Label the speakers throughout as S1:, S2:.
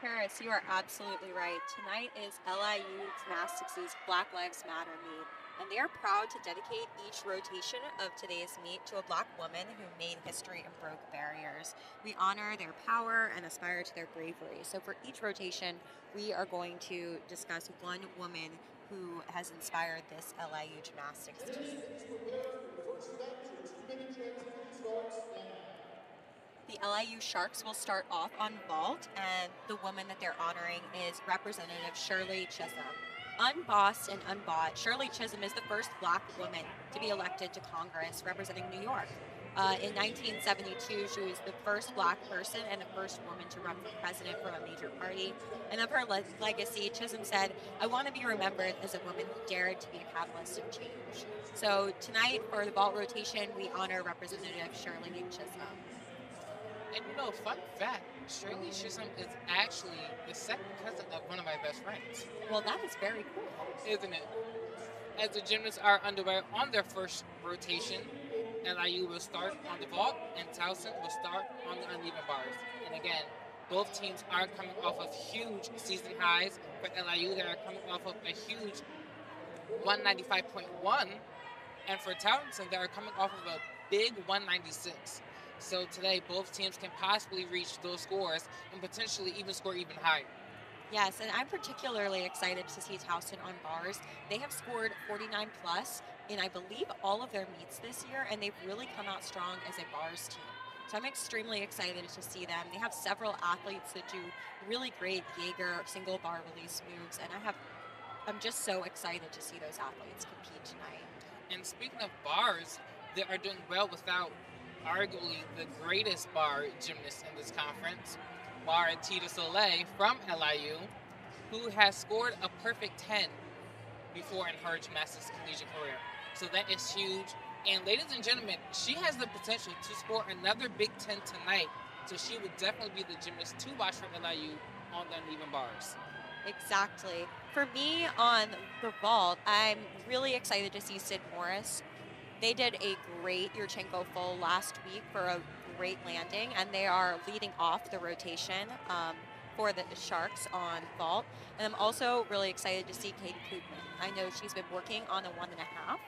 S1: Paris, you are absolutely right. Tonight is LIU Gymnastics' Black Lives Matter meet, and they are proud to dedicate each rotation of today's meet to a Black woman who made history and broke barriers. We honor their power and aspire to their bravery. So for each rotation, we are going to discuss one woman who has inspired this LIU Gymnastics team. The LIU Sharks will start off on vault, and the woman that they're honoring is Representative Shirley Chisholm. Unbossed and unbought, Shirley Chisholm is the first Black woman to be elected to Congress representing New York. In 1972, she was the first Black person and the first woman to run for president from a major party. And of her legacy, Chisholm said, "I want to be remembered as a woman who dared to be a catalyst of change." So tonight, for the vault rotation, we honor Representative Shirley Chisholm.
S2: And fun fact, Shirley Chisholm is actually the second cousin of one of my best friends.
S1: Well, that is very cool.
S2: Isn't it? As the gymnasts are underway on their first rotation, LIU will start on the vault and Towson will start on the uneven bars. And again, both teams are coming off of huge season highs. For LIU, they are coming off of a huge 195.1. And for Towson, they are coming off of a big 196. So today, both teams can possibly reach those scores and potentially even score even higher.
S1: Yes, and I'm particularly excited to see Towson on bars. They have scored 49 plus in, I believe, all of their meets this year, and they've really come out strong as a bars team. So I'm extremely excited to see them. They have several athletes that do really great Jaeger single bar release moves, and I'm just so excited to see those athletes compete tonight.
S2: And speaking of bars, they are doing well without arguably the greatest bar gymnast in this conference, Mara Tita Soleil from LIU, who has scored a perfect 10 before in her gymnastics collegiate career. So that is huge. And ladies and gentlemen, she has the potential to score another Big 10 tonight. So she would definitely be the gymnast to watch for LIU on the uneven bars.
S1: Exactly. For me on the vault, I'm really excited to see Sid Morris. They did a great Yurchenko full last week for a great landing, and they are leading off the rotation for the Sharks on vault. And I'm also really excited to see Katie Koopman. I know she's been working on a 1.5.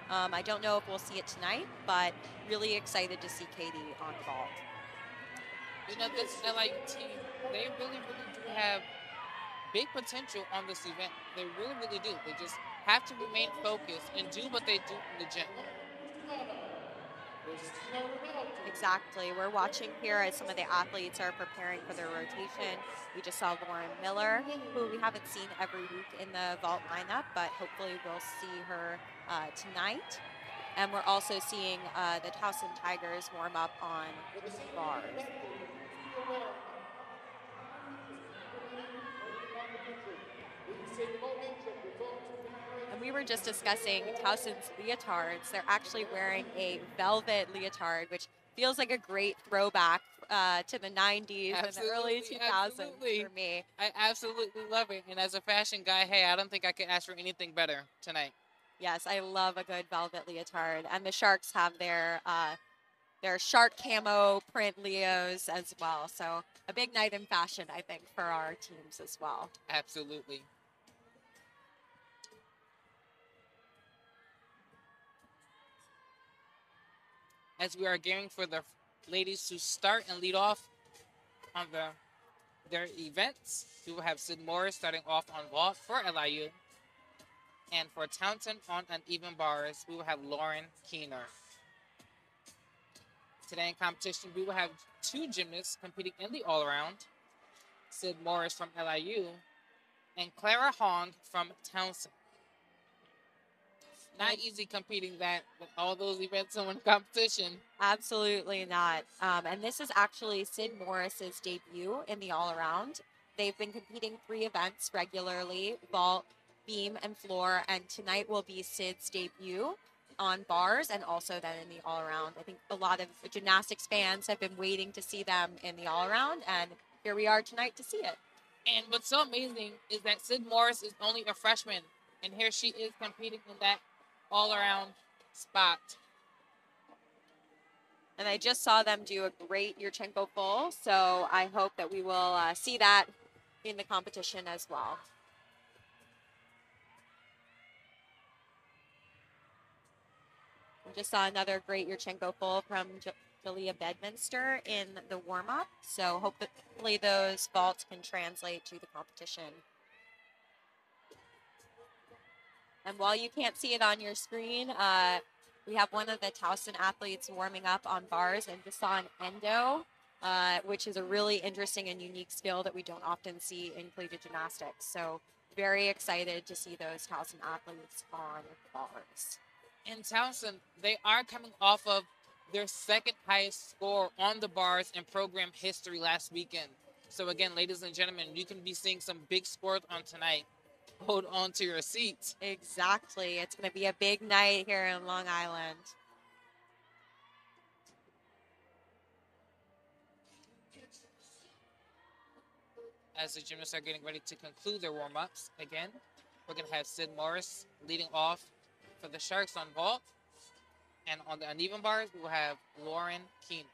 S1: I don't know if we'll see it tonight, but really excited to see Katie on vault.
S2: This LIU team, they really, really do have big potential on this event. They really, really do. They just have to remain focused and do what they do in the gym.
S1: Exactly. We're watching here as some of the athletes are preparing for their rotation. We just saw Lauren Miller, who we haven't seen every week in the vault lineup, but hopefully we'll see her tonight. And we're also seeing the Towson Tigers warm up on bars. And we were just discussing Towson's leotards. They're actually wearing a velvet leotard, which feels like a great throwback to the 90s and the early 2000s for me.
S2: I absolutely love it. And as a fashion guy, hey, I don't think I could ask for anything better tonight.
S1: Yes, I love a good velvet leotard. And the Sharks have their shark camo print Leos as well. So a big night in fashion, I think, for our teams as well.
S2: Absolutely. As we are gearing for the ladies to start and lead off on their events, we will have Sid Morris starting off on vault for LIU. And for Towson on uneven bars, we will have Lauren Keener. Today in competition, we will have two gymnasts competing in the all-around, Sid Morris from LIU and Clara Hong from Towson. Not easy competing that with all those events in one competition.
S1: Absolutely not. And this is actually Sid Morris's debut in the all-around. They've been competing 3 events regularly, vault, beam, and floor, and tonight will be Sid's debut on bars and also then in the all-around. I think a lot of gymnastics fans have been waiting to see them in the all-around, and here we are tonight to see it.
S2: And what's so amazing is that Sid Morris is only a freshman, and here she is competing in that all-around spot.
S1: And I just saw them do a great Yurchenko full, so I hope that we will see that in the competition as well. We just saw another great Yurchenko full from Julia Bedminster in the warm-up. So hopefully those vaults can translate to the competition. And while you can't see it on your screen, we have one of the Towson athletes warming up on bars and just saw an endo, which is a really interesting and unique skill that we don't often see in collegiate gymnastics. So very excited to see those Towson athletes on bars.
S2: In Towson, they are coming off of their second highest score on the bars in program history last weekend. So again, ladies and gentlemen, you can be seeing some big scores on tonight. Hold on to your seats.
S1: Exactly. It's going to be a big night here in Long Island.
S2: As the gymnasts are getting ready to conclude their warm-ups, again, we're going to have Sid Morris leading off for the Sharks on vault. And on the uneven bars, we will have Lauren Keener.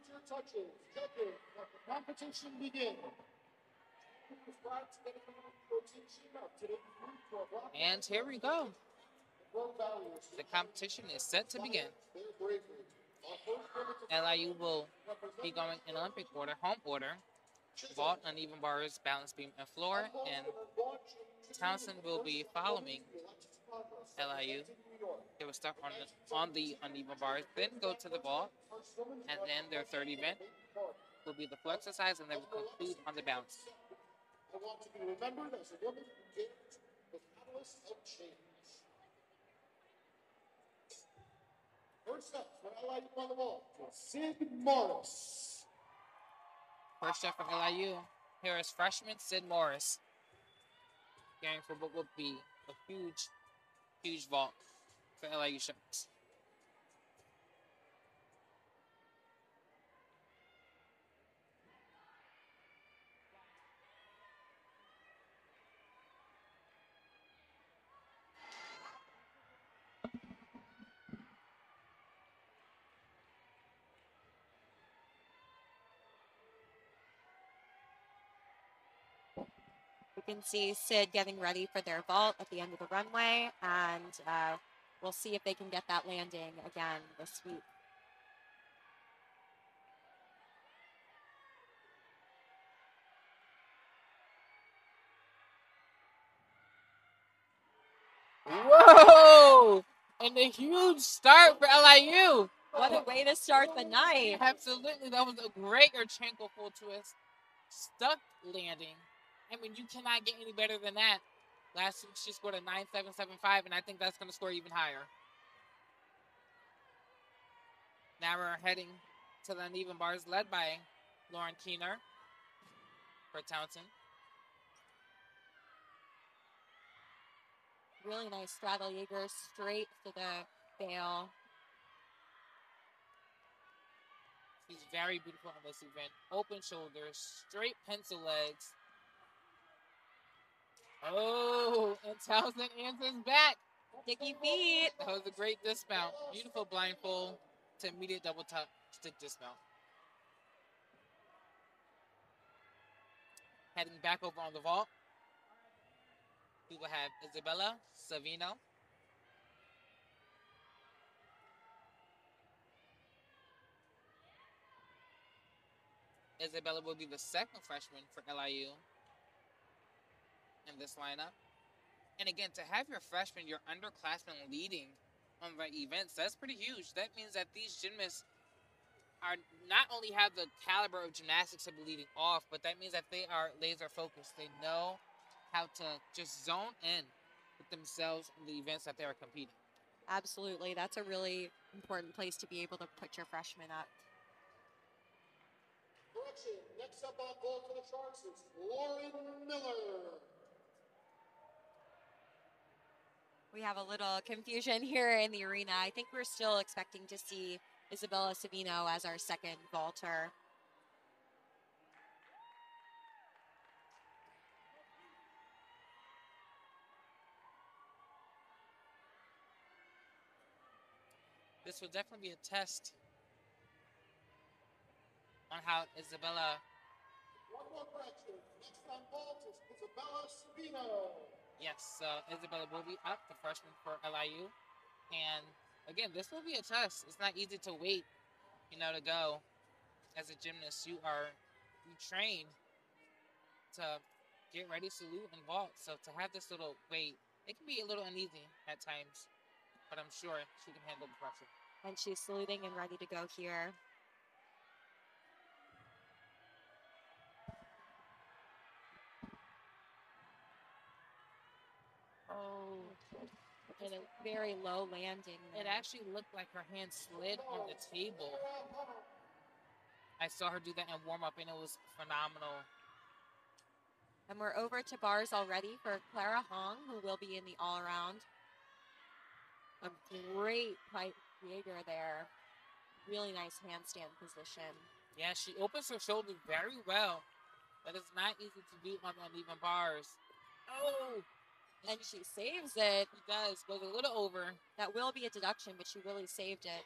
S3: Your touches, judges, let the competition begin.
S2: And here we go. The competition is set to begin. LIU will be going in Olympic order, home order, vault, uneven bars, balance beam, and floor, and Towson will be following LIU. They will start on the uneven bars, then go to the vault, and then their third event will be the floor exercise, and then will conclude on the balance.
S3: I want to be remembered as a woman who dared the catalyst of change. First up, for LIU on the ball, Sid Morris.
S2: First up from LIU, here is freshman Sid Morris, gearing for what will be a huge, huge vault for LIU Sharks.
S1: We can see Sid getting ready for their vault at the end of the runway, and we'll see if they can get that landing again this week.
S2: Whoa! And a huge start for LIU.
S1: What a way to start the night.
S2: Absolutely. That was a great Yurchenko full twist. Stuck landing. I mean, you cannot get any better than that. Last week, she scored a 9.775, and I think that's going to score even higher. Now we're heading to the uneven bars, led by Lauren Keener for Towson.
S1: Really nice straddle Jaeger straight to the bail.
S2: She's very beautiful on this event. Open shoulders, straight pencil legs. Oh, and Towson answers back.
S1: Sticky feet.
S2: That was a great dismount. Beautiful blindfold to immediate double top stick dismount. Heading back over on the vault, we will have Isabella Savino. Isabella will be the second freshman for LIU in this lineup. And again, to have your freshmen, your underclassmen leading on the events, that's pretty huge. That means that these gymnasts are not only have the caliber of gymnastics to be leading off, but that means that they are laser focused. They know how to just zone in with themselves in the events that they are competing.
S1: Absolutely. That's a really important place to be able to put your freshmen up.
S3: Correction, next up on goal for the Sharks is Lauren Miller.
S1: We have a little confusion here in the arena. I think we're still expecting to see Isabella Savino as our second vaulter.
S2: This will definitely be a test on how Isabella.
S3: One more correction. Next on vault is Isabella Savino.
S2: Yes, Isabella will be up, the freshman for LIU. And again, this will be a test. It's not easy to wait, to go. As a gymnast, you train to get ready, salute, and vault. So to have this little wait, it can be a little uneasy at times, but I'm sure she can handle the pressure.
S1: And she's saluting and ready to go here. Oh, and a very low landing.
S2: It actually looked like her hand slid on the table. I saw her do that in warm-up, and it was phenomenal.
S1: And we're over to bars already for Clara Hong, who will be in the all-around. A great pipe Jaeger there. Really nice handstand position.
S2: Yeah, she opens her shoulder very well. That is not easy to do on uneven bars. Oh!
S1: And she saves it.
S2: She does. Goes a little over.
S1: That will be a deduction, but she really saved it.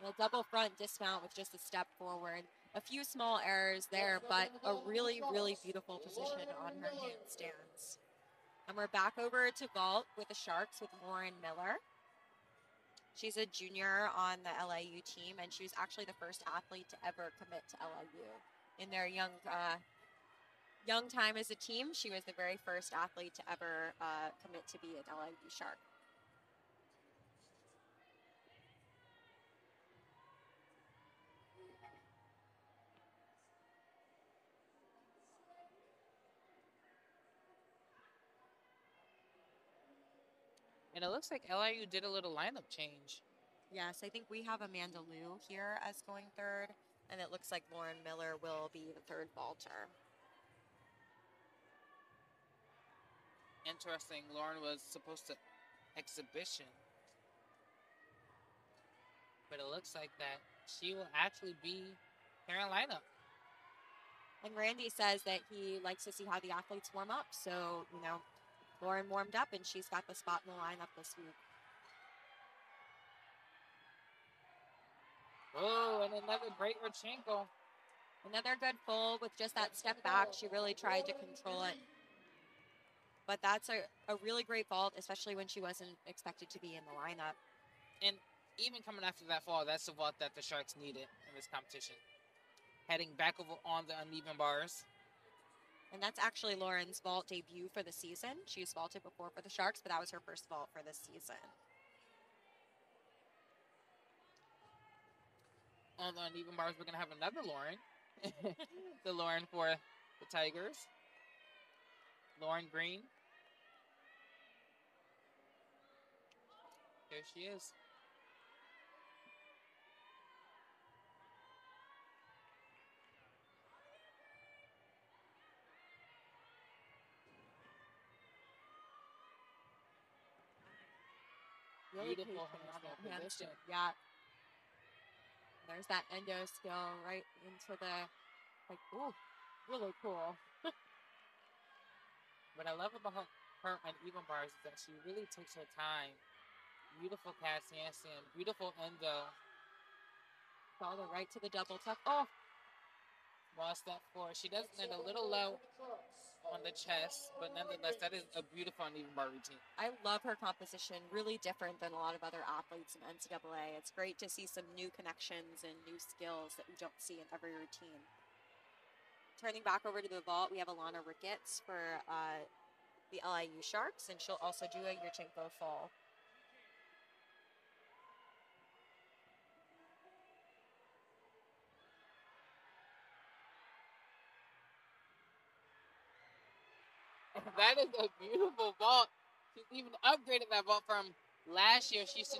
S1: And a double front dismount with just a step forward. A few small errors there, but a really, really beautiful position on her handstands. And we're back over to vault with the Sharks with Lauren Miller. She's a junior on the LIU team, and she was actually the first athlete to ever commit to LIU. In their young time as a team, she was the very first athlete to ever commit to be an LIU Shark.
S2: And it looks like LIU did a little lineup change.
S1: Yes, I think we have Amanda Liu here as going third, and it looks like Lauren Miller will be the third vaulter.
S2: Interesting. Lauren was supposed to exhibition, but it looks like that she will actually be here in lineup.
S1: And Randy says that he likes to see how the athletes warm up. So, Lauren warmed up, and she's got the spot in the lineup this week.
S2: Oh, and another great Rodchenko.
S1: Another good full with just that step back. She really tried to control it. But that's a really great vault, especially when she wasn't expected to be in the lineup.
S2: And even coming after that fall, that's the vault that the Sharks needed in this competition. Heading back over on the uneven bars.
S1: And that's actually Lauren's vault debut for the season. She's vaulted before for the Sharks, but that was her first vault for this season.
S2: On the uneven bars, we're going to have another Lauren. The Lauren for the Tigers. Lauren Green. There she is.
S1: Really
S2: Beautiful
S1: patient
S2: handstand position.
S1: Yeah. There's that endo skill right into the, ooh, really cool.
S2: What I love about her uneven bars is that she really takes her time. Beautiful cast handstand, beautiful endo.
S1: Follow right to the double tuck. Oh!
S2: Small step forward. She does land a little low on the chest, but nonetheless, that is a beautiful uneven bar routine.
S1: I love her composition. Really different than a lot of other athletes in NCAA. It's great to see some new connections and new skills that we don't see in every routine. Turning back over to the vault, we have Alana Ricketts for the LIU Sharks, and she'll also do a Yurchenko fall.
S2: That is a beautiful vault. She's even upgraded that vault from last year. She used to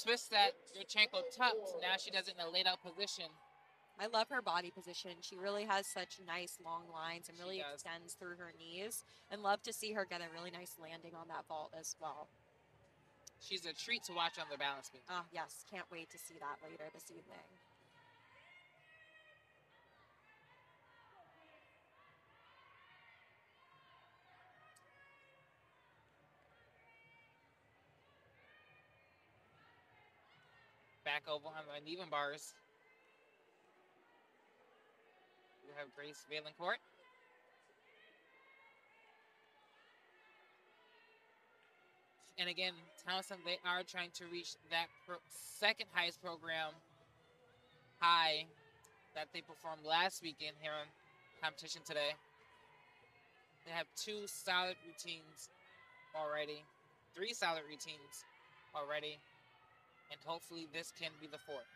S2: twist that Yurchenko tucked. Now she does it in a laid out position.
S1: I love her body position. She really has such nice long lines and really
S2: She does.
S1: extends through her knees. And love to see her get a really nice landing on that vault as well.
S2: She's a treat to watch on the balance beam.
S1: Oh, yes. Can't wait to see that later this evening.
S2: Back over on the uneven bars. We have Grace Valencourt. And again, Towson, they are trying to reach that second highest program high that they performed last weekend here on competition today. They have 2 solid routines already, 3 solid routines already, and hopefully this can be the 4th.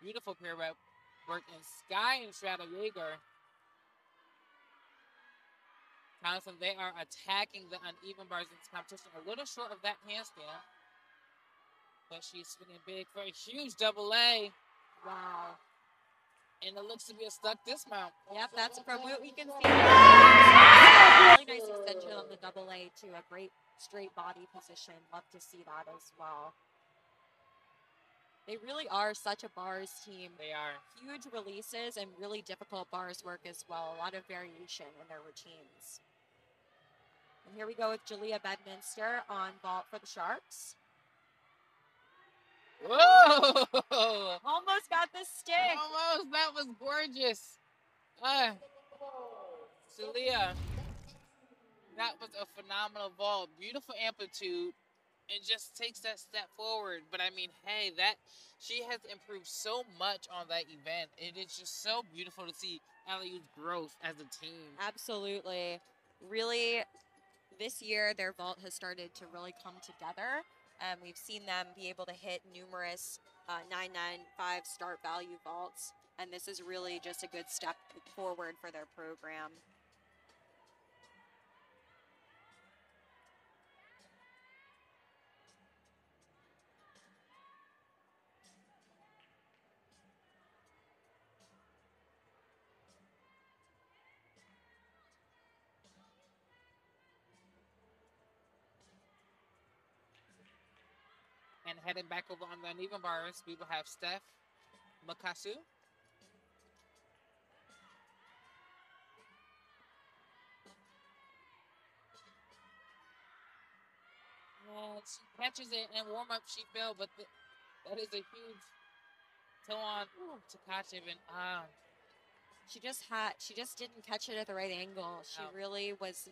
S2: Beautiful pirouette work in Sky and Strata Jaeger. Towson, they are attacking the uneven bars in this competition. A little short of that handstand. But she's swinging big for a huge double A.
S1: Wow.
S2: And it looks to be a stuck dismount.
S1: Yep, that's from what we can see. Really nice extension on the double A to a great straight body position. Love to see that as well. They really are such a bars team.
S2: They are.
S1: Huge releases and really difficult bars work as well. A lot of variation in their routines. And here we go with Julia Bedminster on vault for the Sharks.
S2: Whoa!
S1: Almost got the stick.
S2: Almost. That was gorgeous. Celia, that was a phenomenal vault. Beautiful amplitude. And just takes that step forward. But I mean, hey, she has improved so much on that event. It is just so beautiful to see LAU's growth as a team.
S1: Absolutely. Really, this year their vault has started to really come together. We've seen them be able to hit numerous 995 start value vaults. And this is really just a good step forward for their program.
S2: And heading back over on the uneven bars, we will have Steph Makasu. And she catches it in warm-up. She fell, but that is a huge toe on to Kachev. And
S1: she just didn't catch it at the right angle. She really was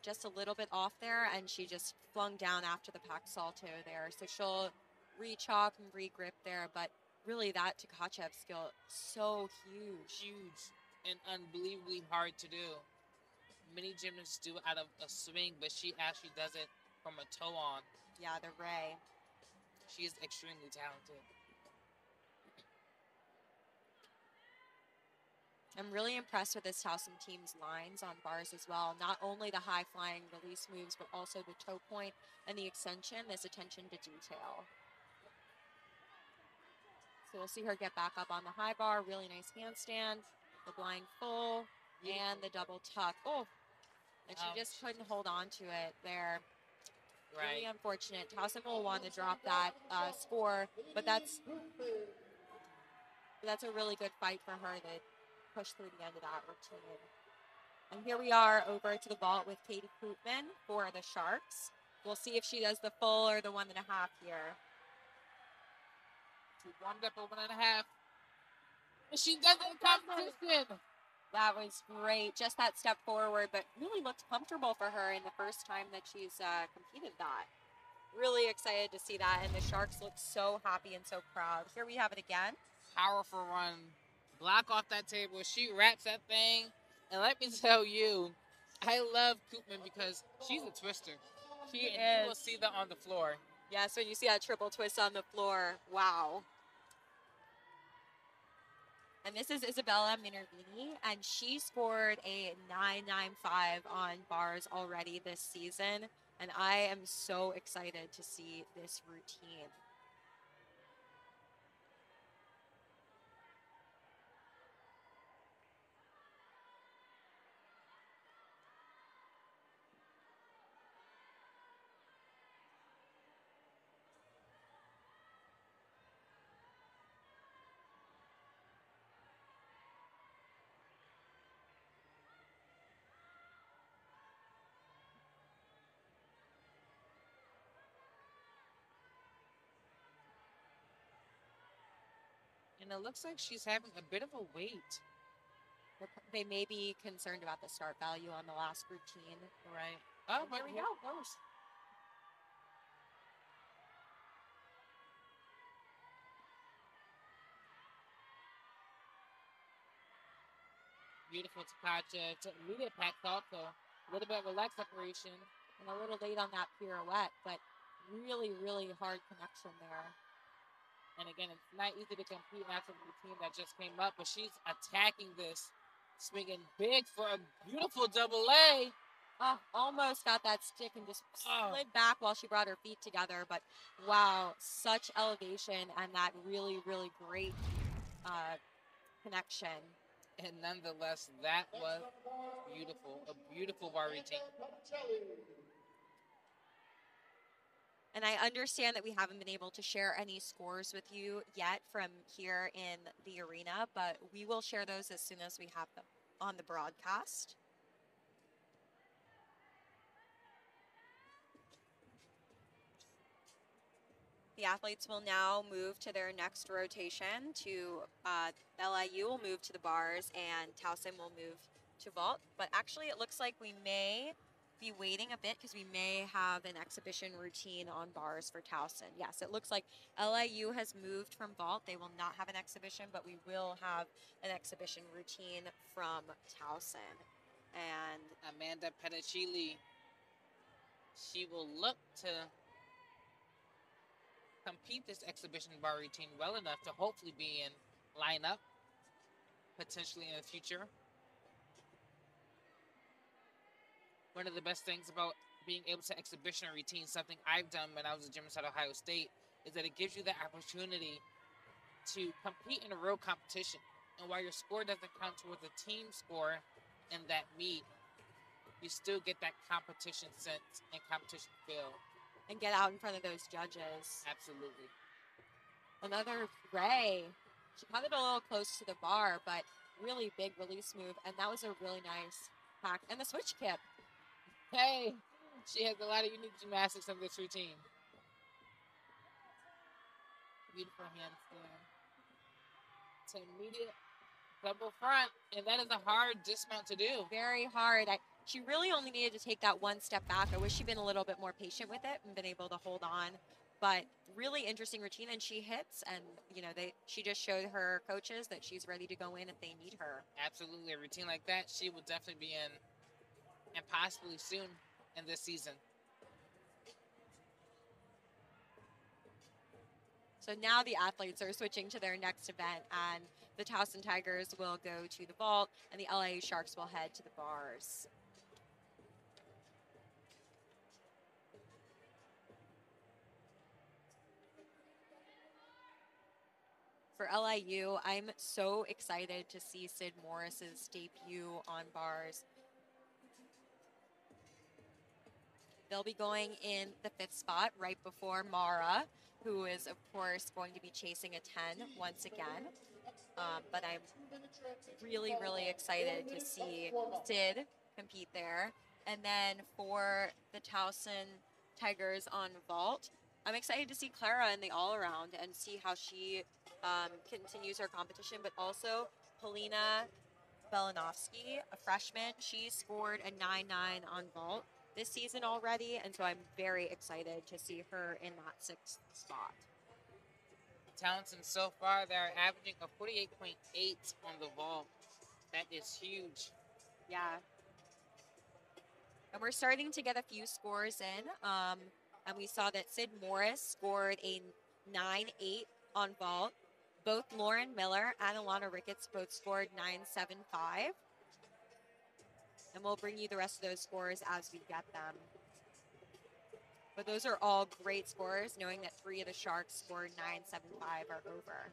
S1: just a little bit off there, and she just flung down after the pack salto there. So she'll re-chalk and re-grip there, but really that Tkachev skill, so huge.
S2: Huge and unbelievably hard to do. Many gymnasts do it out of a swing, but she actually does it from a toe on.
S1: Yeah, the ray.
S2: She is extremely talented.
S1: I'm really impressed with this Towson team's lines on bars as well. Not only the high-flying release moves, but also the toe point and the extension, this attention to detail. So we'll see her get back up on the high bar. Really nice handstand, the blind full, and the double tuck. Oh, and she just couldn't hold on to it there.
S2: Right.
S1: Really unfortunate. Towson will want to drop that score, but that's a really good fight for her to push through the end of that routine. And here we are over to the vault with Katie Koopman for the Sharks. We'll see if she does the full or the 1.5 here.
S2: She warmed up for 1.5. And she does it in competition.
S1: That was great. Just that step forward, but really looked comfortable for her in the first time that she's competed that. Really excited to see that, and the Sharks look so happy and so proud. Here we have it again.
S2: Powerful run. Block off that table. She wraps that thing. And let me tell you, I love Koopman because she's a twister.
S1: She is.
S2: You will see that on the floor.
S1: Yes, when you see that triple twist on the floor, wow. And this is Isabella Minervini, and she scored a 995 on bars already this season. And I am so excited to see this routine.
S2: And it looks like she's having a bit of a wait.
S1: They may be concerned about the start value on the last routine.
S2: Right. Oh, but
S1: Here we
S2: here
S1: go.
S2: it goes. Beautiful Takacha. Immediate pack also. A little bit of a leg separation.
S1: And a little late on that pirouette, but really, really hard connection there.
S2: And again, it's not easy to compete after the routine that just came up, but she's attacking this, swinging big for a beautiful double A.
S1: Oh, almost got that stick and just slid back while she brought her feet together. But wow, such elevation and that really, really great connection.
S2: And nonetheless, that was beautiful. A beautiful bar routine.
S1: And I understand that we haven't been able to share any scores with you yet from here in the arena, but we will share those as soon as we have them on the broadcast. The athletes will now move to their next rotation to LIU will move to the bars and Towson will move to vault. But actually it looks like we may be waiting a bit because we may have an exhibition routine on bars for Towson. Yes, it looks like LIU has moved from vault. They will not have an exhibition, but we will have an exhibition routine from Towson. And
S2: Amanda Petticilli, she will look to compete this exhibition bar routine well enough to hopefully be in lineup potentially in the future. One of the best things about being able to exhibition a routine, something I've done when I was a gymnast at Ohio State, is that it gives you the opportunity to compete in a real competition. And while your score doesn't count towards a team score in that meet, you still get that competition sense and competition feel.
S1: And get out in front of those judges.
S2: Absolutely.
S1: Another Ray. She caught it a little close to the bar, but really big release move. And that was a really nice pack. And the switch kip.
S2: Hey, she has a lot of unique gymnastics in this routine. Beautiful handstand. To immediate double front. And that is a hard dismount to do.
S1: Very hard. She really only needed to take that one step back. I wish she'd been a little bit more patient with it and been able to hold on. But really interesting routine, and she hits. And you know, she just showed her coaches that she's ready to go in if they need her.
S2: Absolutely, a routine like that, she will definitely be in, and possibly soon in this season.
S1: So now the athletes are switching to their next event, and the Towson Tigers will go to the vault, and the LA Sharks will head to the bars. For LIU, I'm so excited to see Sid Morris's debut on bars. They'll be going in the 5th spot right before Mara, who is, of course, going to be chasing a 10 once again. But I'm really, really excited to see Sid compete there. And then for the Towson Tigers on vault, I'm excited to see Clara in the all-around and see how she continues her competition, but also Polina Belanovsky, a freshman. She scored a 9.9 on vault this season already, and so I'm very excited to see her in that 6th spot.
S2: Towson so far, they're averaging a 48.8 on the vault. That is huge.
S1: Yeah. And we're starting to get a few scores in. And we saw that Sid Morris scored a 9.8 on vault. Both Lauren Miller and Alana Ricketts both scored 9.75. And we'll bring you the rest of those scores as we get them. But those are all great scores, knowing that 3 of the Sharks scored 9.75 or over.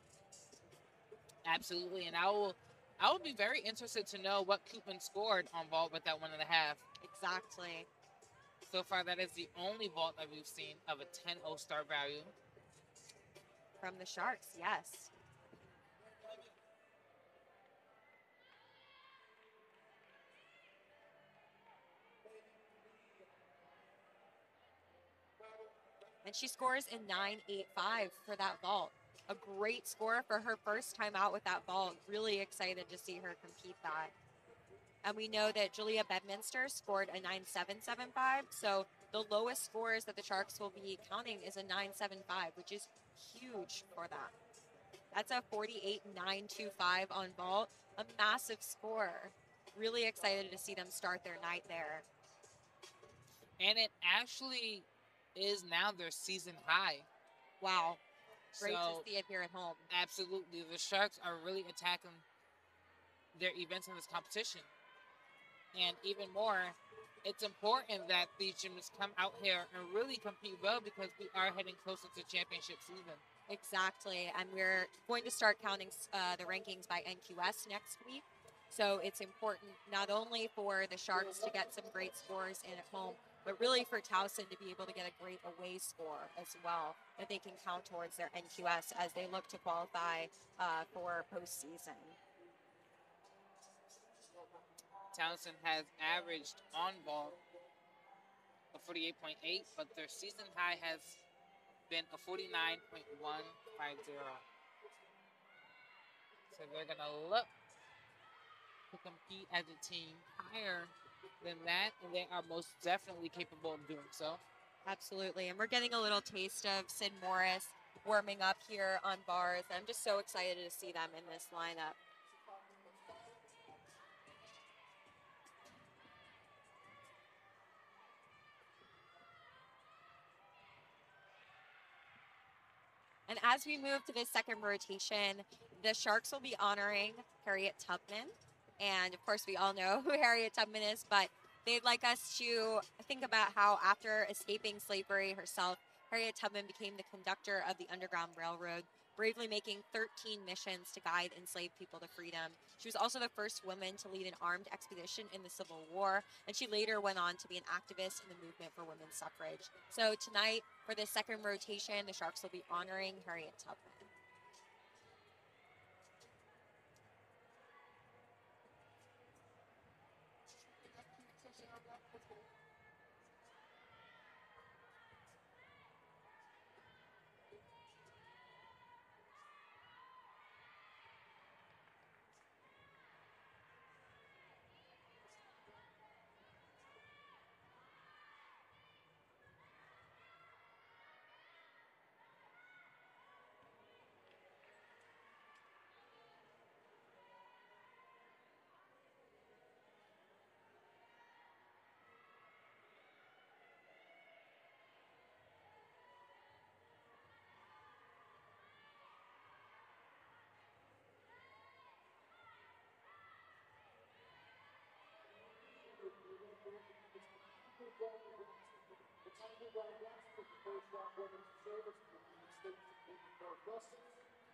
S2: Absolutely, and I will be very interested to know what Koopman scored on vault with that 1.5.
S1: Exactly.
S2: So far, that is the only vault that we've seen of a 10-0 start value.
S1: From the Sharks, yes. And she scores in 9.85 for that vault. A great score for her first time out with that vault. Really excited to see her compete that. And we know that Julia Bedminster scored a 9.775. So the lowest scores that the Sharks will be counting is a 9.75, which is huge for them. That's a 48.925 on vault, a massive score. Really excited to see them start their night there.
S2: And it actually is now their season high.
S1: Wow. Great to see it here at home.
S2: Absolutely. The Sharks are really attacking their events in this competition. And even more, it's important that these gymnasts come out here and really compete well because we are heading closer to championship season.
S1: Exactly. And we're going to start counting the rankings by NQS next week. So it's important not only for the Sharks to get some great scores in at home, but really for Towson to be able to get a great away score as well, that they can count towards their NQS as they look to qualify for postseason.
S2: Towson has averaged on ball a 48.8, but their season high has been a 49.150. So they're going to look to compete as a team higher than that, and they are most definitely capable of doing so.
S1: Absolutely, and we're getting a little taste of Sid Morris warming up here on bars. I'm just so excited to see them in this lineup. And as we move to the second rotation, the Sharks will be honoring Harriet Tubman. And of course, we all know who Harriet Tubman is, but they'd like us to think about how after escaping slavery herself, Harriet Tubman became the conductor of the Underground Railroad, bravely making 13 missions to guide enslaved people to freedom. She was also the first woman to lead an armed expedition in the Civil War, and she later went on to be an activist in the movement for women's suffrage. So tonight, for the second rotation, the Sharks will be honoring Harriet Tubman.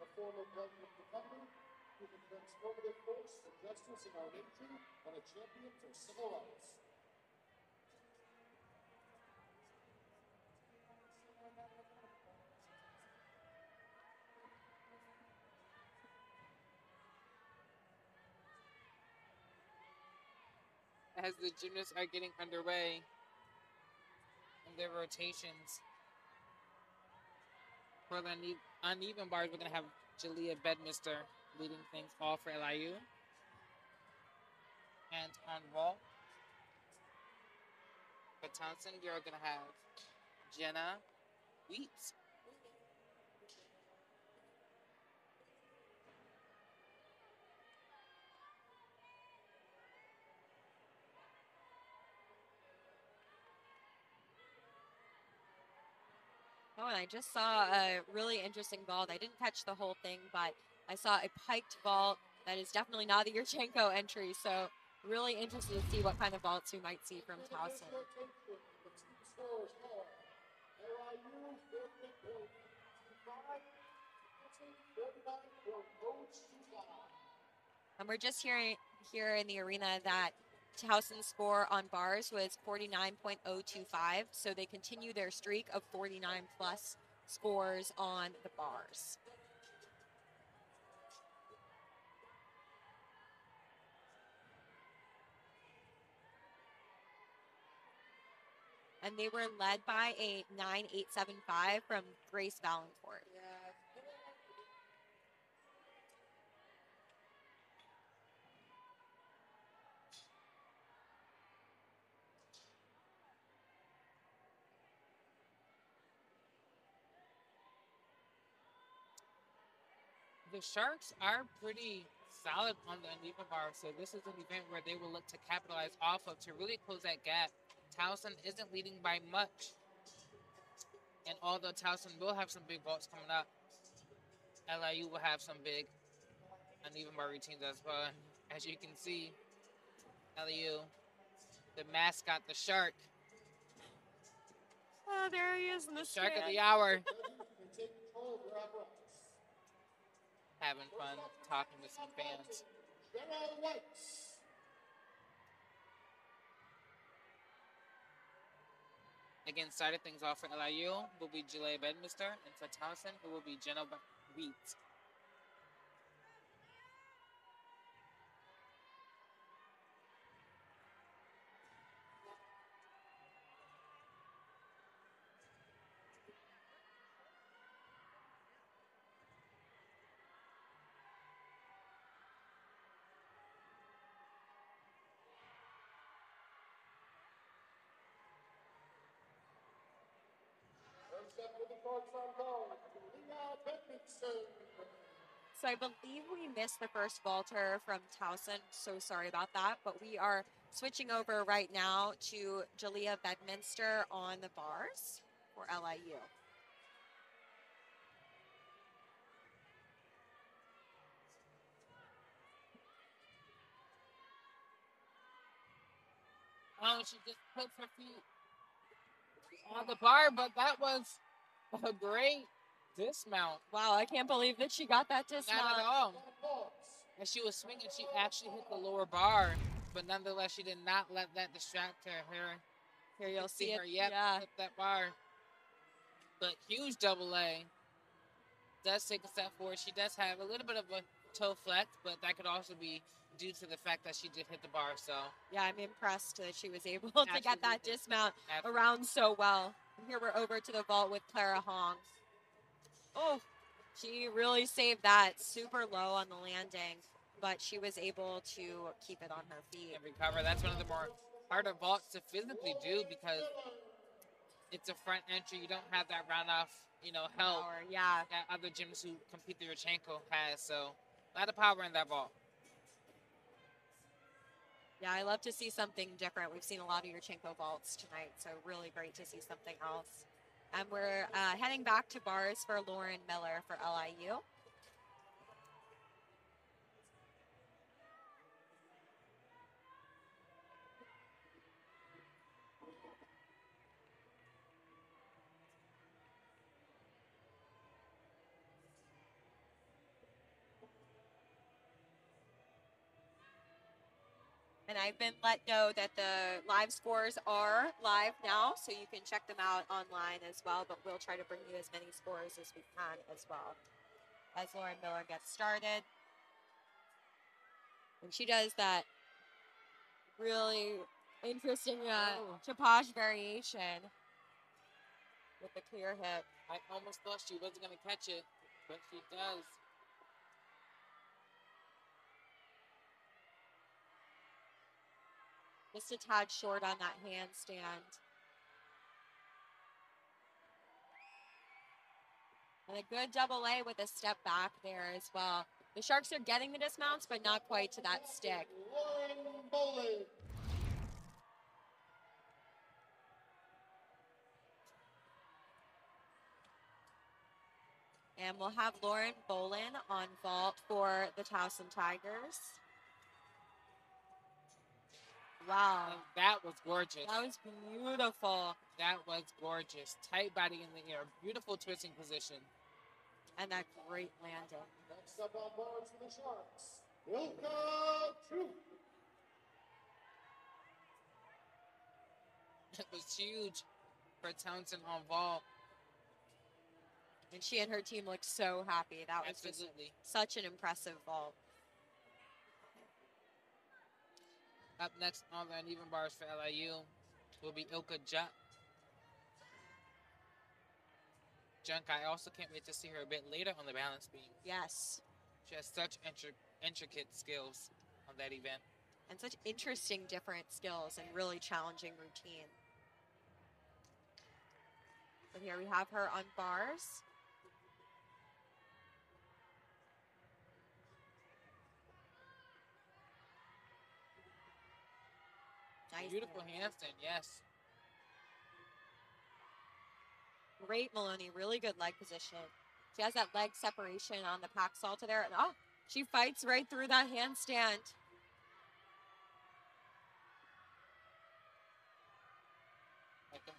S3: A former president of the company who can transformative force for justice in our nation and a champion for civil rights.
S2: As the gymnasts are getting underway in their rotations, for the uneven bars, we're going to have Julia Bedminster leading things off for LIU. And on vault, for Towson, you're going to have Jenna Wheats.
S1: Oh, and I just saw a really interesting vault. I didn't catch the whole thing, but I saw a piked vault that is definitely not the Yurchenko entry. So really interested to see what kind of vaults we might see from Towson.
S3: The team scores are LIU 50.25, Towson 49.025.
S1: And we're just hearing here in the arena that Towson's score on bars was 49.025. So they continue their streak of 49 plus scores on the bars. And they were led by a 9.875 from Grace Valancourt.
S2: The Sharks are pretty solid on the uneven bar, so this is an event where they will look to capitalize off of to really close that gap. Towson isn't leading by much, and although Towson will have some big vaults coming up, LIU will have some big uneven bar routines as well. As you can see, LIU, the mascot, the Shark.
S1: Oh, there he is in the
S2: Shark of
S1: stand.
S2: the hour.
S3: And take control of their apparatus.
S2: Having fun talking with some fans.
S3: Gerald Whites.
S2: Again, started things off for LIU will be Julia Bedminster, and for Towson, it will be Jenna Wheat.
S3: First up with the cards on ball, Leah Bedminster.
S1: So I believe we missed the first vaulter from Towson. So sorry about that. But we are switching over right now to Jalea Bedminster on the bars for LIU.
S2: Oh, she just puts her feet on the bar, but that was a great dismount.
S1: Wow, I can't believe that she got that dismount.
S2: Not at all. As she was swinging, she actually hit the lower bar, but nonetheless, she did not let that distract her.
S1: Here you'll see it.
S2: her, yep,
S1: Yeah.
S2: hit that bar. But huge double A. Does take a step forward. She does have a little bit of a toe flex, but that could also be due to the fact that she did hit the bar. So
S1: Yeah, I'm impressed that she was able to get that
S2: Absolutely.
S1: dismount
S2: Absolutely.
S1: around so well. And here we're over to the vault with Clara Hong. Oh, she really saved that super low on the landing, but she was able to keep it on her feet.
S2: and recover. That's one of the more harder vaults to physically do because it's a front entry. You don't have that runoff, help
S1: Power, yeah.
S2: that other gyms who compete the Yurchenko has. So a lot of power in that vault.
S1: Yeah, I love to see something different. We've seen a lot of Yurchenko vaults tonight, so really great to see something else. And we're heading back to bars for Lauren Miller for LIU. And I've been let know that the live scores are live now, so you can check them out online as well, but we'll try to bring you as many scores as we can as well as Lauren Miller gets started. And she does that really interesting chapage variation with the clear hip.
S2: I almost thought she wasn't going to catch it, but she does.
S1: Just a tad short on that handstand. And a good double A with a step back there as well. The Sharks are getting the dismounts, but not quite to that stick.
S3: Lauren Bowling.
S1: And we'll have Lauren Bolin on vault for the Towson Tigers. Wow.
S2: And that was gorgeous.
S1: That was beautiful.
S2: That was gorgeous. Tight body in the air. Beautiful twisting position.
S1: And that great landing.
S3: Next up on bars for the Sharks, Ilka Truth.
S2: It was huge for Townsend on vault.
S1: And she and her team looked so happy. That was
S2: Absolutely.
S1: just such an impressive vault.
S2: Up next on the uneven bars for LIU will be Ilka Junk. I also can't wait to see her a bit later on the balance beam.
S1: Yes.
S2: She has such intricate skills on that event.
S1: And such interesting different skills and really challenging routine. But here we have her on bars. Nice.
S2: Beautiful handstand, yes.
S1: Great, Maloney. Really good leg position. She has that leg separation on the pack salto there. And oh, she fights right through that handstand.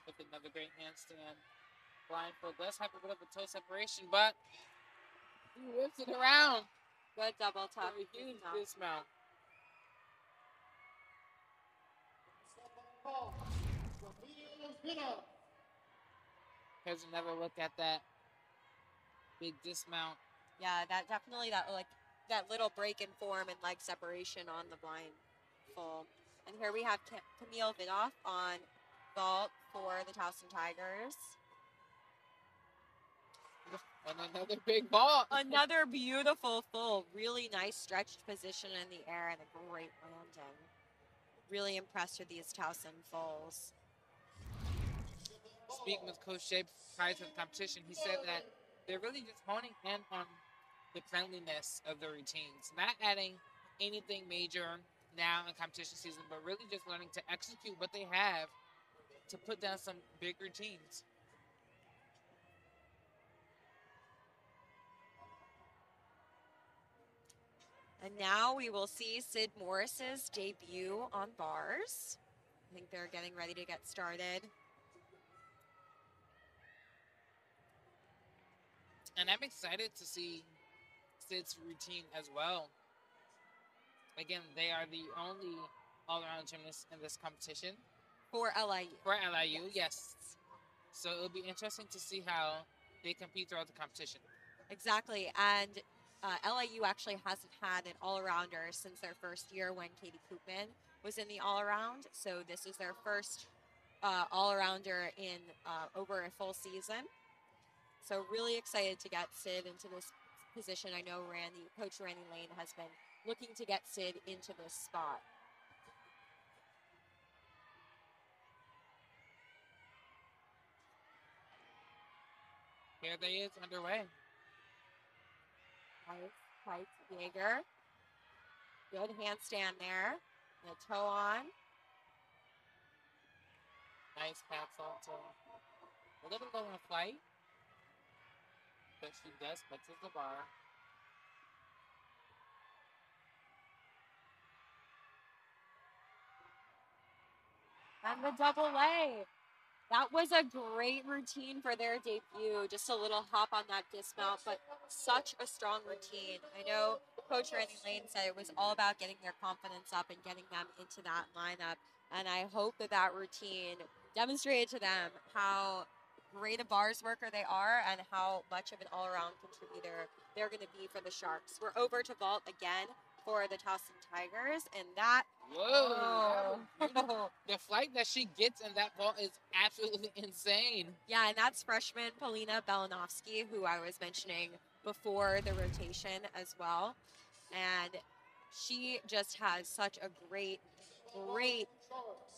S2: With another great handstand. Blindfold does have a bit of a toe separation, but he whips it around.
S1: Good double tuck.
S2: A huge dismount. Here's another look at that big dismount.
S1: Yeah, that definitely that little break in form and leg separation on the blindfold. And here we have Camille Vidoff on vault for the Towson Tigers.
S2: And another big ball.
S1: Another beautiful full, really nice stretched position in the air and a great landing. Really impressed with these Towson fulls.
S2: Speaking with Coach Shea prior to the competition, he said that they're really just honing in on the cleanliness of the routines, not adding anything major now in competition season, but really just learning to execute what they have to put down some big routines.
S1: And now we will see Sid Morris's debut on bars. I think they're getting ready to get started.
S2: And I'm excited to see Sid's routine as well. Again, they are the only all-around gymnasts in this competition.
S1: For LIU.
S2: For LIU, yes. So it'll be interesting to see how they compete throughout the competition.
S1: Exactly, and LIU actually hasn't had an all-arounder since their first year when Katie Koopman was in the all-around. So this is their first all-arounder in over a full season. So really excited to get Sid into this position. I know Coach Randy Lane has been looking to get Sid into this spot.
S2: Here they is underway.
S1: Tight Jaeger. Good handstand there. The toe on.
S2: Nice pass salto. A little low on flight, but she does get to the bar.
S1: And the double A. That was a great routine for their debut. Just a little hop on that dismount, but such a strong routine. I know Coach Randy Lane said it was all about getting their confidence up and getting them into that lineup. And I hope that that routine demonstrated to them how great a bars worker they are and how much of an all-around contributor they're going to be for the Sharks. We're over to vault again for the Towson Tigers, and that
S2: Whoa! The flight that she gets in that vault is absolutely insane.
S1: Yeah, and that's freshman Polina Belanovsky, who I was mentioning before the rotation as well. And she just has such a great full.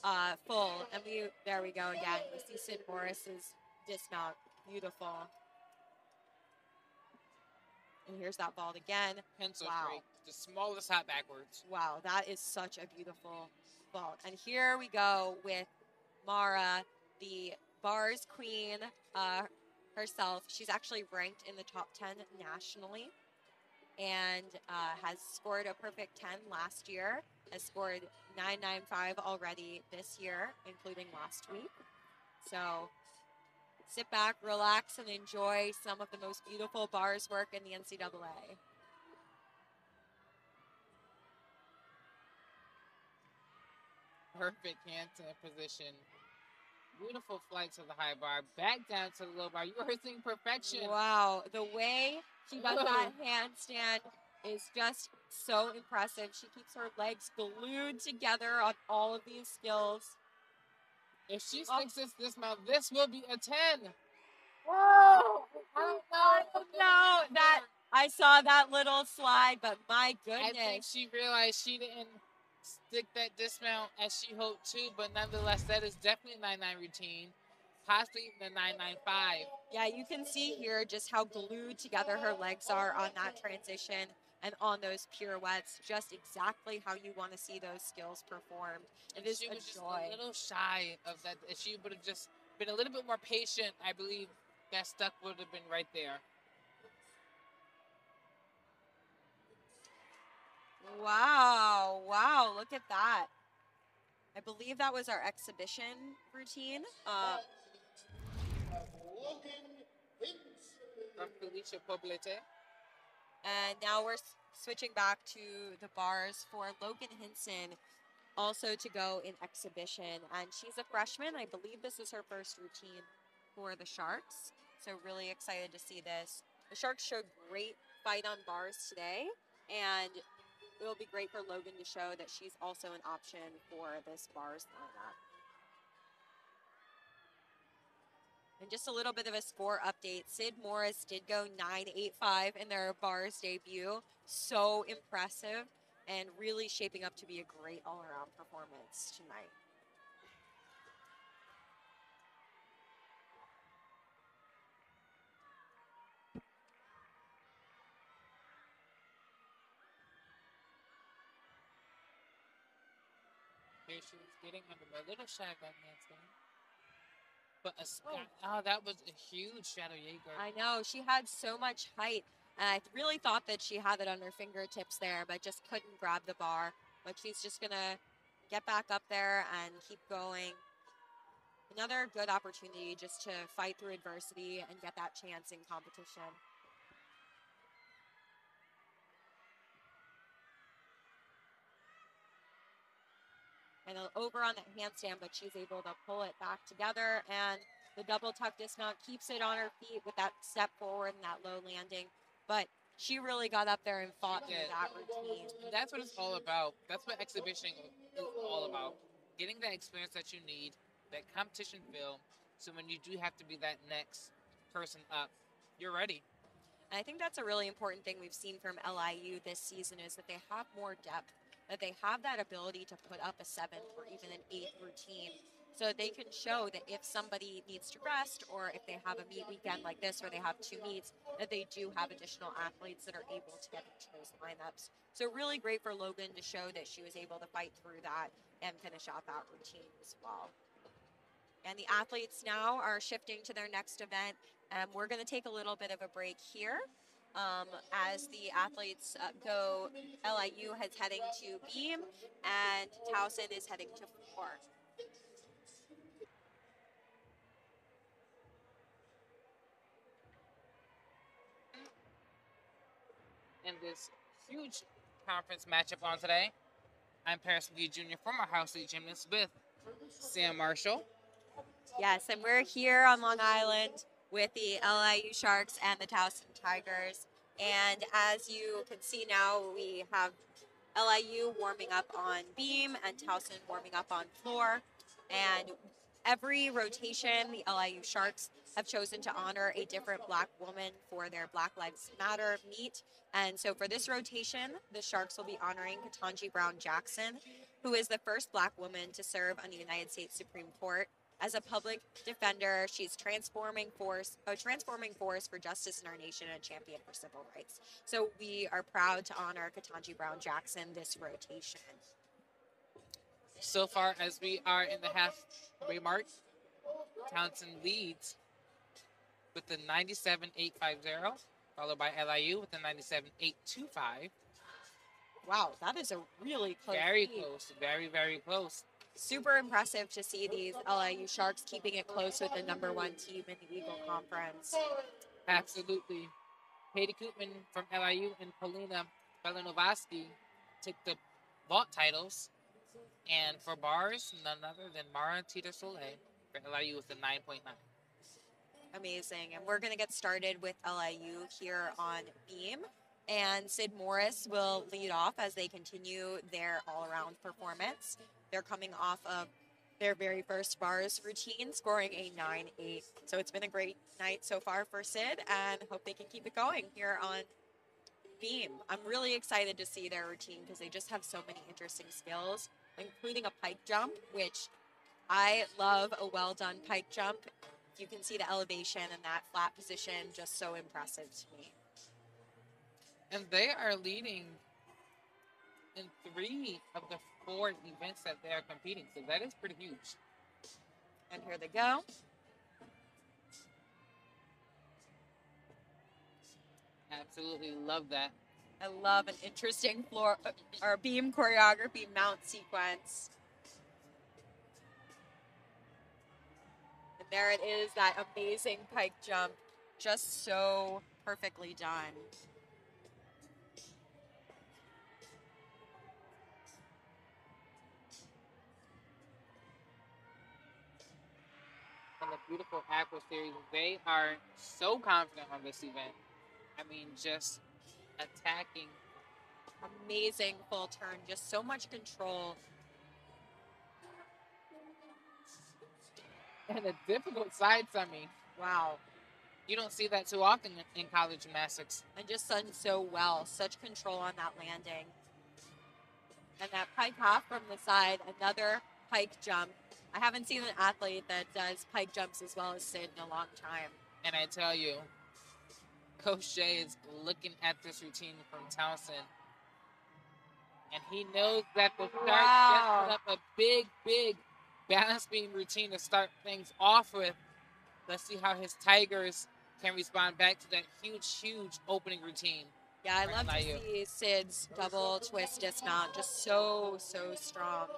S1: And there we go again. We see Sid Morris's dismount. Beautiful. And here's that vault again.
S2: Pencil
S1: Wow.
S2: straight. The smallest hop backwards.
S1: Wow, that is such a beautiful vault. And here we go with Mara, the bars queen. herself. She's actually ranked in the top 10 nationally and has scored a perfect 10 last year, has scored 995 already this year, including last week. So sit back, relax, and enjoy some of the most beautiful bars work in the NCAA.
S2: Perfect handstand position. Beautiful flight to the high bar. Back down to the low bar. You are seeing perfection.
S1: Wow, the way she does that handstand is just so impressive. She keeps her legs glued together on all of these skills.
S2: If she sticks this dismount, this will be a 10. Whoa! I don't know.
S1: That I saw that little slide, but my goodness.
S2: I think she realized she didn't stick that dismount as she hoped to, but nonetheless, that is definitely a 9-9 routine, possibly even a 9-9-5.
S1: Yeah, you can see here just how glued together her legs are on that transition and on those pirouettes, just exactly how you want to see those skills performed. It is
S2: she
S1: a
S2: was just
S1: joy.
S2: a little shy of that. If she would have just been a little bit more patient, I believe that stuck would have been right there.
S1: Wow, wow, look at that. I believe that was our exhibition routine.
S2: From Felicia Poblete.
S1: And now we're switching back to the bars for Logan Hinson, also to go in exhibition. And she's a freshman. I believe this is her first routine for the Sharks. So really excited to see this. The Sharks showed great fight on bars today, and it will be great for Logan to show that she's also an option for this bars lineup. And just a little bit of a score update. Sid Morris did go 9.85 in their bars debut. So impressive and really shaping up to be a great all-around performance tonight.
S2: Here she was getting under my little shy on handstand. But that was a huge Shadow Jaeger.
S1: I know. She had so much height. And I really thought that she had it on her fingertips there, but just couldn't grab the bar. But she's just going to get back up there and keep going. Another good opportunity just to fight through adversity and get that chance in competition. And over on that handstand, but she's able to pull it back together, and the double tuck dismount keeps it on her feet with that step forward and that low landing. But she really got up there and fought through that routine.
S2: That's what it's all about. That's what exhibition is all about. Getting that experience that you need, that competition feel, so when you do have to be that next person up, you're ready.
S1: And I think that's a really important thing we've seen from LIU this season is that they have more depth, that they have that ability to put up a 7th or even an 8th routine, so they can show that if somebody needs to rest or if they have a meet weekend like this where they have 2 meets, that they do have additional athletes that are able to get into those lineups. So really great for Logan to show that she was able to fight through that and finish out that routine as well. And the athletes now are shifting to their next event. We're going to take a little bit of a break here as the athletes go. LIU is heading to beam, and Towson is heading to floor.
S2: In this huge conference matchup on today, I'm Paris McGee Jr., former House League gymnast with Sam Marshall.
S1: Yes, and we're here on Long Island with the LIU Sharks and the Towson Tigers. And as you can see now, we have LIU warming up on beam and Towson warming up on floor. And every rotation, the LIU Sharks have chosen to honor a different Black woman for their Black Lives Matter meet. And so for this rotation, the Sharks will be honoring Ketanji Brown Jackson, who is the first Black woman to serve on the United States Supreme Court. As a public defender, she's a transforming force for justice in our nation and a champion for civil rights. So we are proud to honor Ketanji Brown Jackson this rotation.
S2: So far, as we are in the halfway mark, Towson leads with the 97.850, followed by LIU with the 97.825.
S1: Wow, that is a really close
S2: Very
S1: lead.
S2: close. Very, very close.
S1: Super impressive to see these LIU Sharks keeping it close with the #1 team in the Eagle Conference.
S2: Absolutely. Katie Koopman from LIU and Polina Belanovsky took the vault titles. And for bars, none other than Mara Tita Soleil for LIU with the 9.9.
S1: Amazing. And we're going to get started with LIU here on Beam. And Sid Morris will lead off as they continue their all-around performance. They're coming off of their very first bars routine, scoring a 9-8. So it's been a great night so far for Sid, and hope they can keep it going here on Beam. I'm really excited to see their routine because they just have so many interesting skills, including a pike jump, which I love a well-done pike jump. You can see the elevation and that flat position, just so impressive to me.
S2: And they are leading in 3 of the 4 events that they are competing. So that is pretty huge.
S1: And here they go.
S2: Absolutely love that.
S1: I love an interesting floor or beam choreography mount sequence. And there it is, that amazing pike jump, just so perfectly done.
S2: And the beautiful Aqua Series, they are so confident on this event. I mean, just attacking.
S1: Amazing full turn, just so much control.
S2: And a difficult side semi.
S1: Wow.
S2: You don't see that too often in college gymnastics.
S1: And just done so well, such control on that landing. And that pike hop from the side, another pike jump. I haven't seen an athlete that does pike jumps as well as Sid in a long time.
S2: And I tell you, Coach Jay is looking at this routine from Towson. And he knows that the start just put up a big, big balance beam routine to start things off with. Let's see how his Tigers can respond back to that huge, huge opening routine.
S1: Yeah, I love to see Sid's double twist dismount, just so, so strong.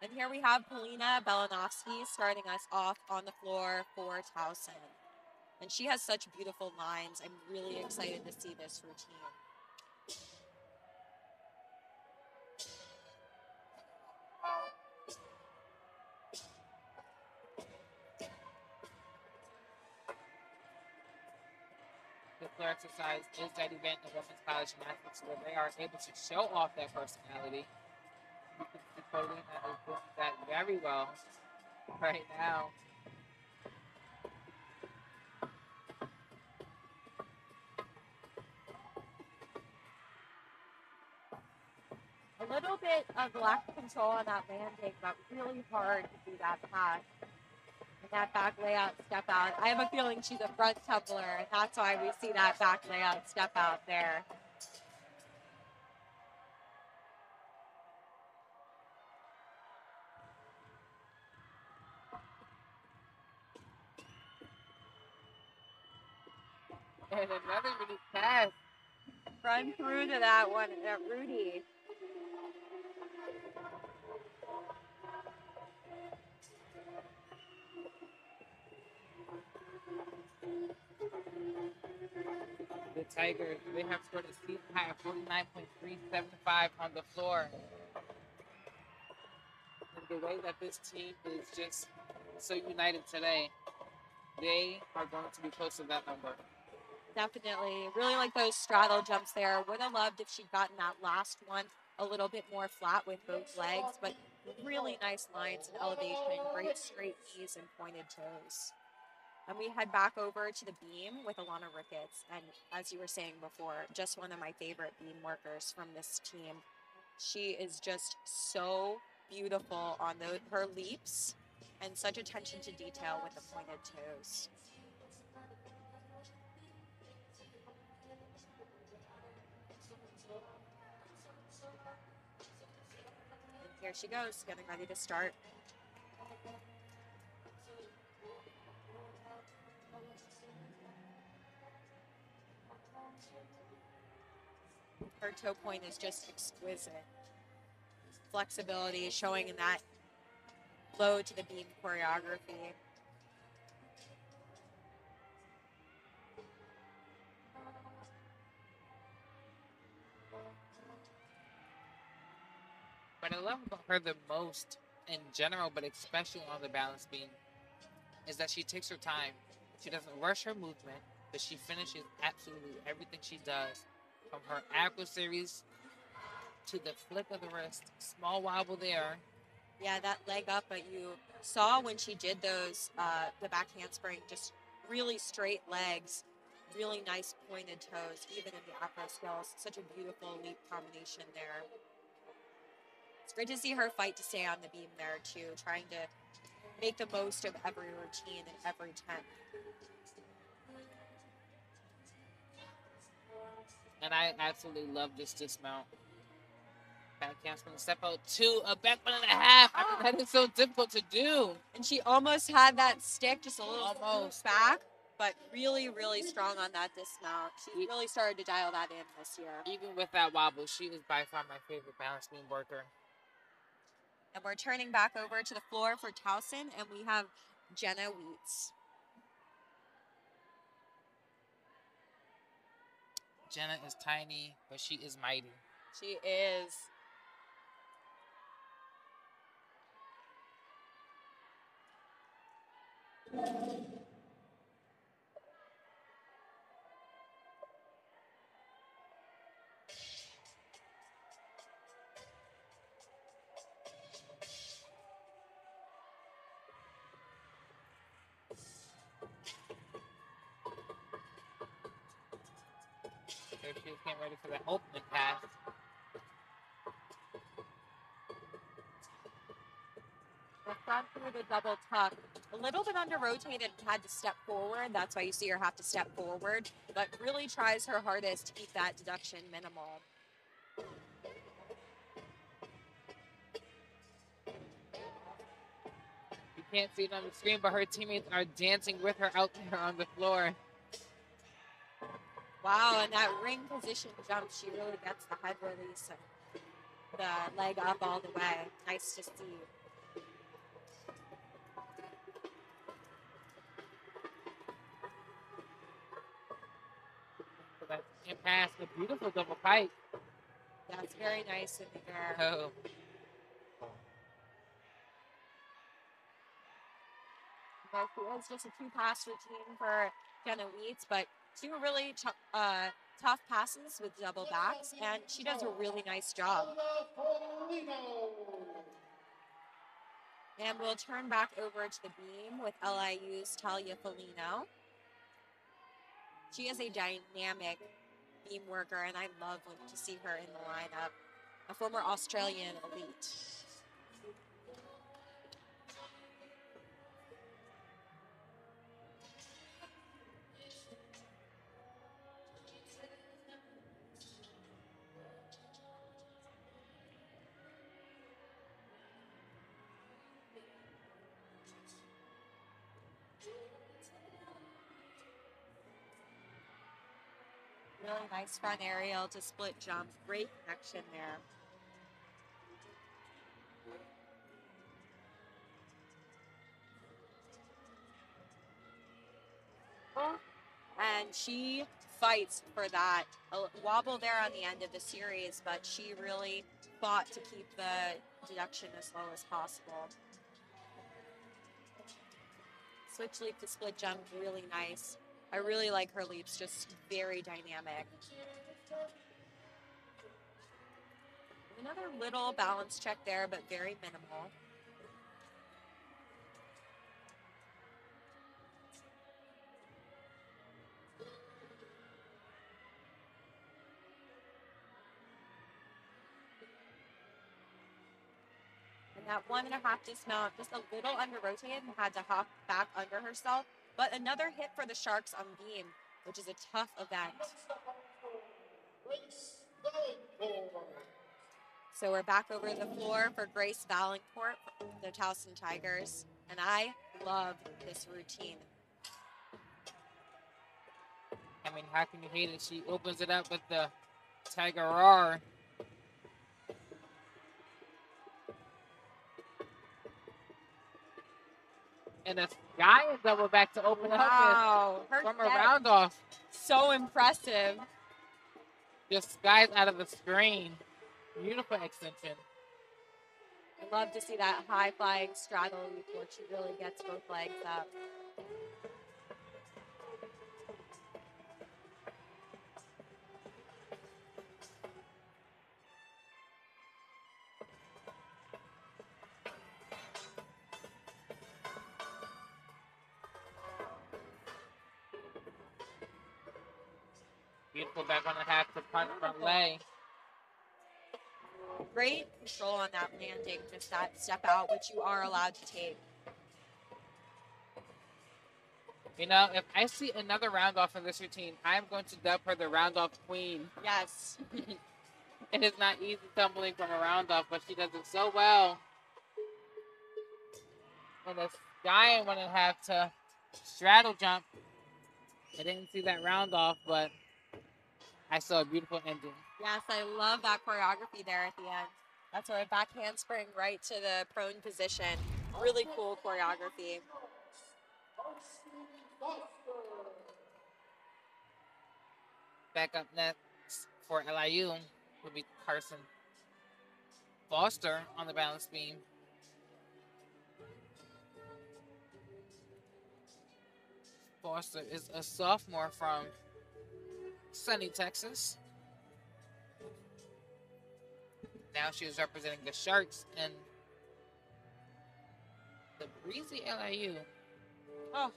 S1: And here we have Polina Belanovsky starting us off on the floor for Towson. And she has such beautiful lines. I'm really excited to see this routine.
S2: The floor exercise is that event in women's college gymnastics where they are able to show off their personality. You can see Polina is doing that very well right now.
S1: A little bit of lack of control on that landing, but really hard to do that pass. And that back layout step out. I have a feeling she's a front tumbler, and that's why we see that back layout step out there.
S2: And another unique pass.
S1: Run through to that one, Rudy.
S2: The Tigers, they have scored a season high of 49.375 on the floor. And the way that this team is just so united today, they are going to be close to that number.
S1: Definitely. Really like those straddle jumps there. Would have loved if she'd gotten that last one a little bit more flat with both legs, but really nice lines and elevation, great straight knees and pointed toes. And we head back over to the beam with Alana Ricketts. And as you were saying before, just one of my favorite beam workers from this team. She is just so beautiful on her leaps and such attention to detail with the pointed toes. And here she goes, getting ready to start. Her toe point is just exquisite. Flexibility is showing in that low to the beam choreography.
S2: What I love about her the most in general, but especially on the balance beam, is that she takes her time. She doesn't rush her movement, but she finishes absolutely everything she does. From her adversaries to the flick of the wrist, small wobble there.
S1: Yeah, that leg up, but you saw when she did those, the back handspring, just really straight legs, really nice pointed toes, even in the acro skills. Such a beautiful leap combination there. It's great to see her fight to stay on the beam there too, trying to make the most of every routine and every 10.
S2: And I absolutely love this dismount. Back handspring step out to a back 1.5. I mean, that is so difficult to do.
S1: And she almost had that stick just a little
S2: Almost.
S1: back, but really, really strong on that dismount. She really started to dial that in this year.
S2: Even with that wobble, she is by far my favorite balance beam worker.
S1: And we're turning back over to the floor for Towson, and we have Jenna Wheats.
S2: Jenna is tiny, but she is mighty.
S1: She is.
S2: There she is getting ready for that opening pass.
S1: The front through the double tuck. A little bit under rotated, had to step forward. That's why you see her have to step forward, but really tries her hardest to keep that deduction minimal.
S2: You can't see it on the screen, but her teammates are dancing with her out there on the floor.
S1: Wow, and that ring position jump, she really gets the head release and the leg up all the way. Nice to see.
S2: So that's in pass, a beautiful double pike.
S1: That's very nice in the air.
S2: Oh.
S1: But it was just a two-pass routine for Jenna Wheats, but two really tough passes with double backs, and she does a really nice job. And we'll turn back over to the beam with LIU's Talia Folino. She is a dynamic beam worker, and I love to see her in the lineup. A former Australian elite. Really nice front aerial to split jump. Great connection there. And she fights for that. A wobble there on the end of the series, but she really fought to keep the deduction as low as possible. Switch leap to split jump, really nice. I really like her leaps, just very dynamic. Another little balance check there, but very minimal. And that 1.5 dismount, just a little under rotated and had to hop back under herself. But another hit for the Sharks on beam, which is a tough event. So we're back over the floor for Grace Valancourt, the Towson Tigers. And I love this routine.
S2: And I mean, how can you hate it? She opens it up with the Tiger Roar. And a Sky double back to open
S1: Wow.
S2: up with, from a
S1: set.
S2: round off.
S1: So impressive.
S2: Just Sky's out of the screen. Beautiful extension.
S1: I love to see that high flying straddle leap where she really gets both legs up.
S2: Beautiful back on the half to punt front leg.
S1: Great control on that landing, just that step out, which you are allowed to take.
S2: You know, if I see another round off in this routine, I'm going to dub her the round off queen.
S1: Yes.
S2: It is not easy tumbling from a round off, but she does it so well. And the Sky I'm going to have to straddle jump. I didn't see that round off, but I saw a beautiful ending.
S1: Yes, I love that choreography there at the end. That's where a back handspring right to the prone position. Really cool choreography.
S2: Back up next for LIU will be Carson Foster on the balance beam. Foster is a sophomore from sunny Texas. Now she is representing the Sharks and the breezy LIU.
S1: Oh,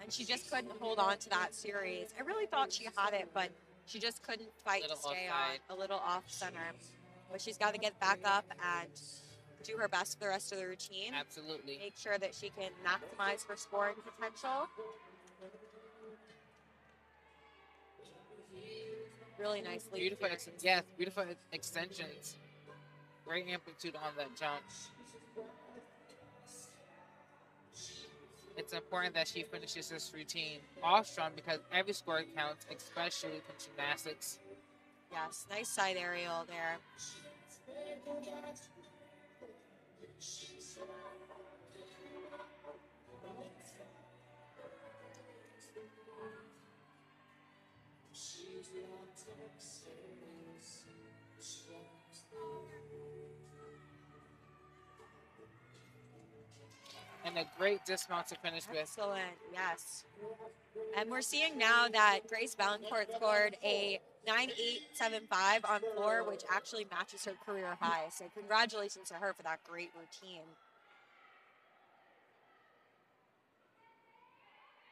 S1: and she just couldn't hold on to that series. I really thought she had it, but she just couldn't fight to stay on, a little off center. But she's got to get back up and do her best for the rest of the routine.
S2: Absolutely.
S1: Make sure that she can maximize her scoring potential. Really nicely.
S2: Beautiful, yes, beautiful extensions. Great amplitude on that jump. It's important that she finishes this routine off strong because every score counts, especially in gymnastics.
S1: Yes, nice side aerial there.
S2: And a great dismount to finish with.
S1: Excellent, yes. And we're seeing now that Grace Valancourt scored a 9.875 on floor, which actually matches her career high. So congratulations to her for that great routine.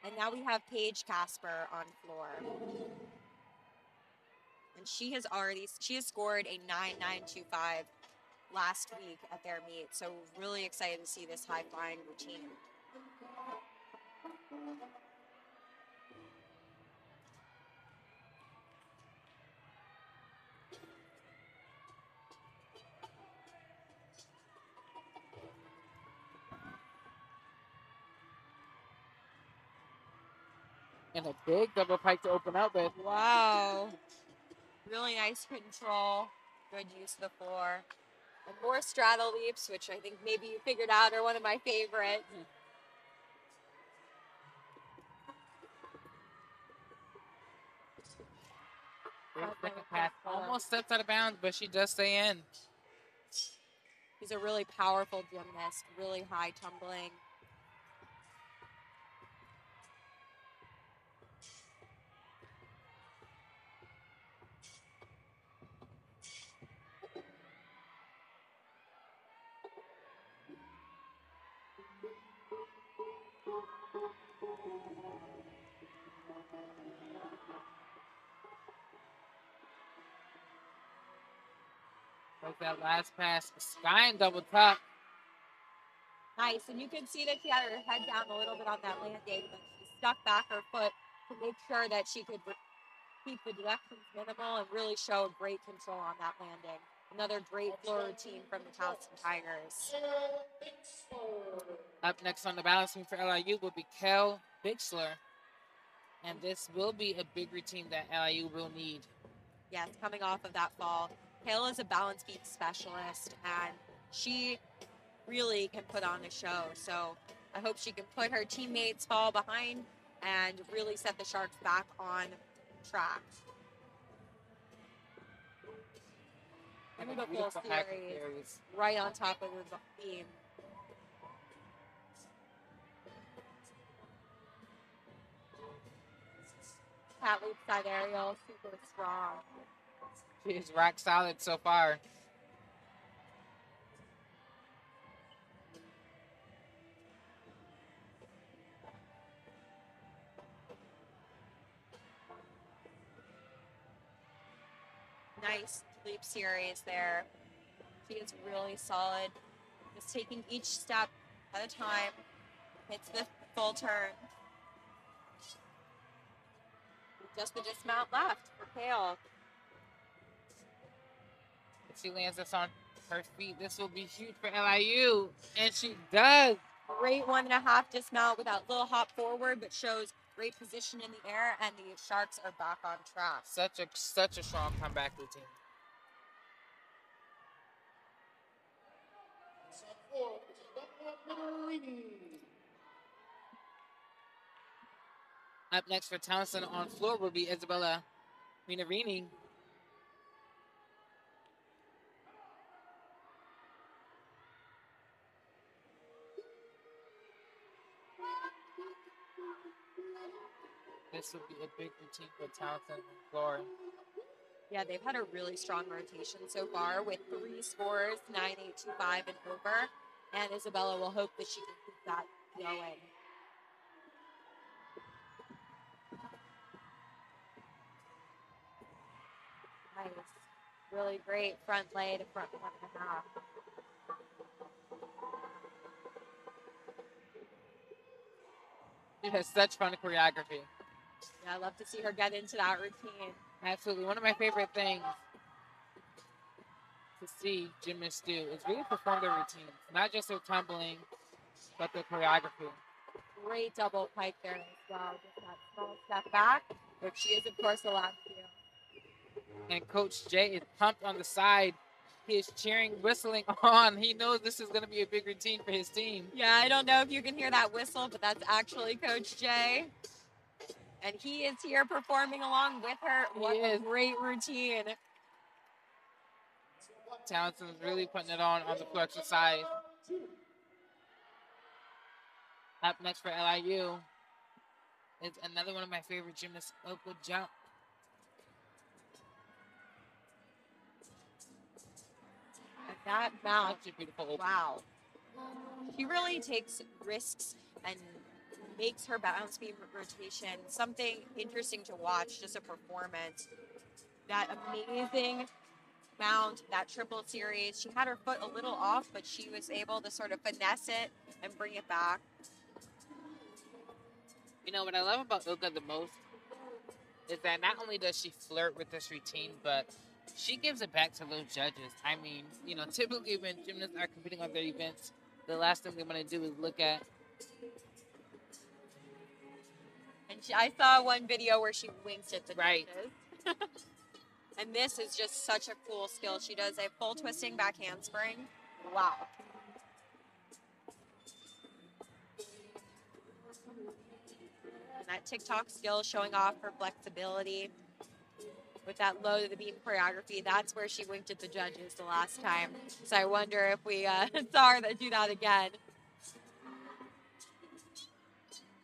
S1: And now we have Paige Casper on floor. And she has scored a 9.925 last week at their meet. So really excited to see this high flying routine.
S2: And a big double pike to open up with.
S1: Wow. Really nice control. Good use of the floor. And more straddle leaps, which I think maybe you figured out are one of my favorites.
S2: Second pass almost steps out of bounds, but she does stay in.
S1: She's a really powerful gymnast, really high tumbling.
S2: Like that last pass, Sky and double top.
S1: Nice, and you can see that she had her head down a little bit on that landing, but she stuck back her foot to make sure that she could keep the directions minimal and really show great control on that landing. Another great floor routine from the Towson Tigers.
S2: Up next on the balance beam for LIU will be Kel Bixler. And this will be a big routine that LIU will need.
S1: Yes, coming off of that fall. Kayla is a balance beat specialist, and she really can put on a show. So I hope she can put her teammates fall behind and really set the Sharks back on track.
S2: And a
S1: Beautiful
S2: beautiful hack
S1: series
S2: series.
S1: right on top of the beam. Cat loop side aerial, super strong.
S2: She's rock solid so far.
S1: Nice leap series there. She is really solid. Just taking each step at a time. Hits the full turn. Just the dismount left for Kale.
S2: If she lands this on her feet, this will be huge for LIU. And she does.
S1: Great 1.5 dismount with that little hop forward, but shows great position in the air, and the Sharks are back on track.
S2: Such a strong comeback routine. Up next for Towson on floor will be Isabella Minarini. This will be a big routine for Towson on floor.
S1: Yeah, they've had a really strong rotation so far with 3 scores, 9, 8, 2, 5, and over. And Isabella will hope that she can keep that going. Nice. Really great front lay to front 1.5.
S2: She has such fun choreography.
S1: Yeah, I love to see her get into that routine.
S2: Absolutely. One of my favorite things to see gymnasts do is really perform their routines. Not just their tumbling, but their choreography.
S1: Great double pike there as well. Just that small step back, which she is, of course, allowed to do.
S2: And Coach Jay is pumped on the side. He is cheering, whistling on. He knows this is going to be a big routine for his team.
S1: Yeah, I don't know if you can hear that whistle, but that's actually Coach Jay. And he is here performing along with her. What a great routine.
S2: Townsend's really putting it on the floor exercise. Up next for LIU is another one of my favorite gymnasts, Oko Jump.
S1: And that mount,
S2: Such a beautiful open.
S1: wow. She really takes risks and makes her balance beam rotation something interesting to watch, just a performance. That amazing mount, that triple series. She had her foot a little off, but she was able to sort of finesse it and bring it back.
S2: You know, what I love about Ilka the most is that not only does she flirt with this routine, but she gives it back to those judges. I mean, you know, typically when gymnasts are competing on their events, the last thing they want to do is look at.
S1: And I saw one video where she winked at the
S2: Right.
S1: judges. And this is just such a cool skill. She does a full twisting back handspring. Wow. And that TikTok skill showing off her flexibility with that low to the beam choreography. That's where she winked at the judges the last time. So I wonder if we saw her do that again.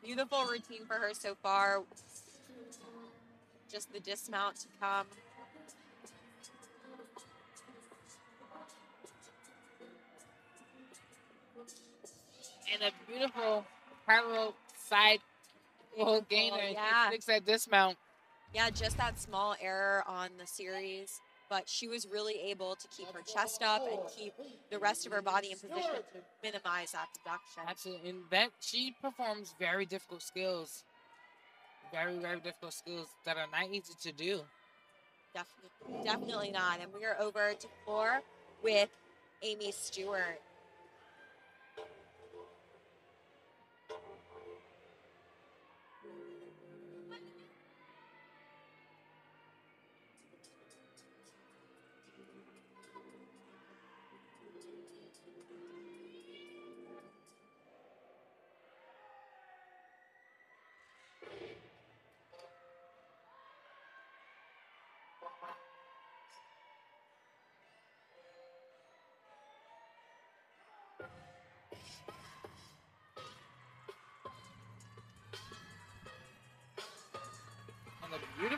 S1: Beautiful routine for her so far. Just the dismount to come.
S2: And a beautiful parallel side full gainer.
S1: Yeah.
S2: She sticks that dismount.
S1: Yeah, just that small error on the series, but she was really able to keep her chest up and keep the rest of her body in position to minimize that deduction.
S2: Absolutely. And that she performs very difficult skills. Very, very difficult skills that are not easy to do.
S1: Definitely not. And we are over to floor with Amy Stewart.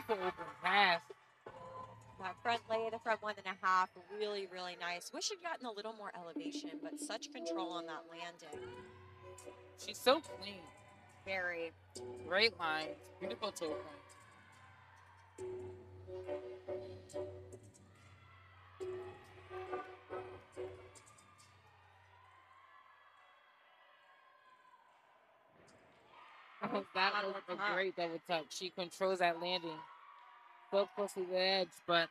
S2: Beautiful open pass.
S1: That front lay, the front 1.5, really, really nice. Wish she'd gotten a little more elevation, but such control on that landing.
S2: She's so clean.
S1: Very.
S2: Great lines. Beautiful toe point. That was a great double tuck. She controls that landing. So close to the edge, but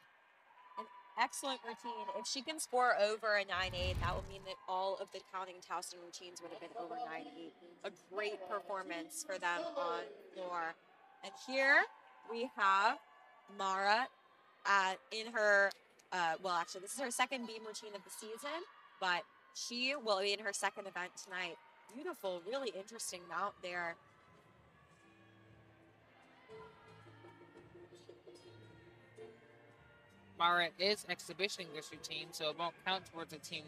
S1: An excellent routine. If she can score over a 9.8, that would mean that all of the counting Towson routines would have been over 9.8. A great performance for them on floor. And here we have Mara in her, well, actually, this is her second beam routine of the season, but she will be in her second event tonight. Beautiful, really interesting mount there.
S2: Mara is exhibitioning this routine, so it won't count towards the team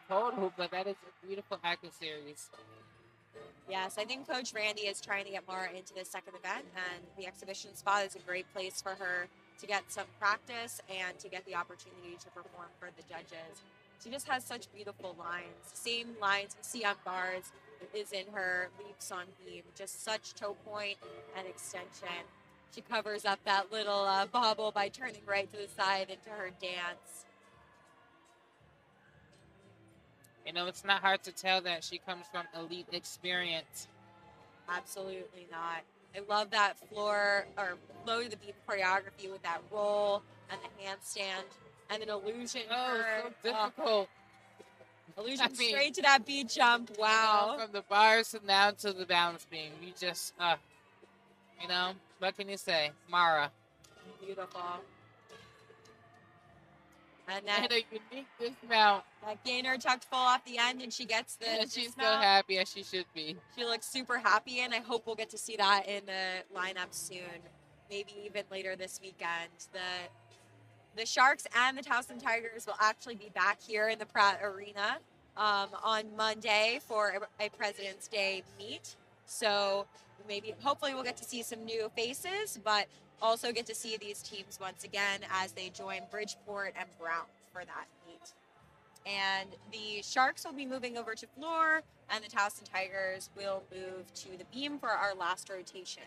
S2: total, but that is a beautiful active series.
S1: Yes, I think Coach Randy is trying to get Mara into the second event, and the exhibition spot is a great place for her to get some practice and to get the opportunity to perform for the judges. She just has such beautiful lines. Same lines we see on bars is in her leaps on beam. Just such toe point and extension. She covers up that little bobble by turning right to the side into her dance.
S2: You know, it's not hard to tell that she comes from elite experience.
S1: Absolutely not. I love that floor or low to the beam choreography with that roll and the handstand and an illusion.
S2: So difficult.
S1: Illusion straight to that beat jump. Wow.
S2: You know, from the bars to down to the balance beam. You just, you know, what can you say? Mara.
S1: Beautiful. And then
S2: a unique dismount.
S1: That gainer tucked full off the end, and she gets the
S2: And she's so
S1: dismount.
S2: happy as she should be.
S1: She looks super happy, and I hope we'll get to see that in the lineup soon. Maybe even later this weekend. The Sharks and the Towson Tigers will actually be back here in the Pratt Arena on Monday for a President's Day meet. So hopefully we'll get to see some new faces, but also get to see these teams once again as they join Bridgeport and Brown for that meet. And the Sharks will be moving over to floor, and the Towson Tigers will move to the beam for our last rotation.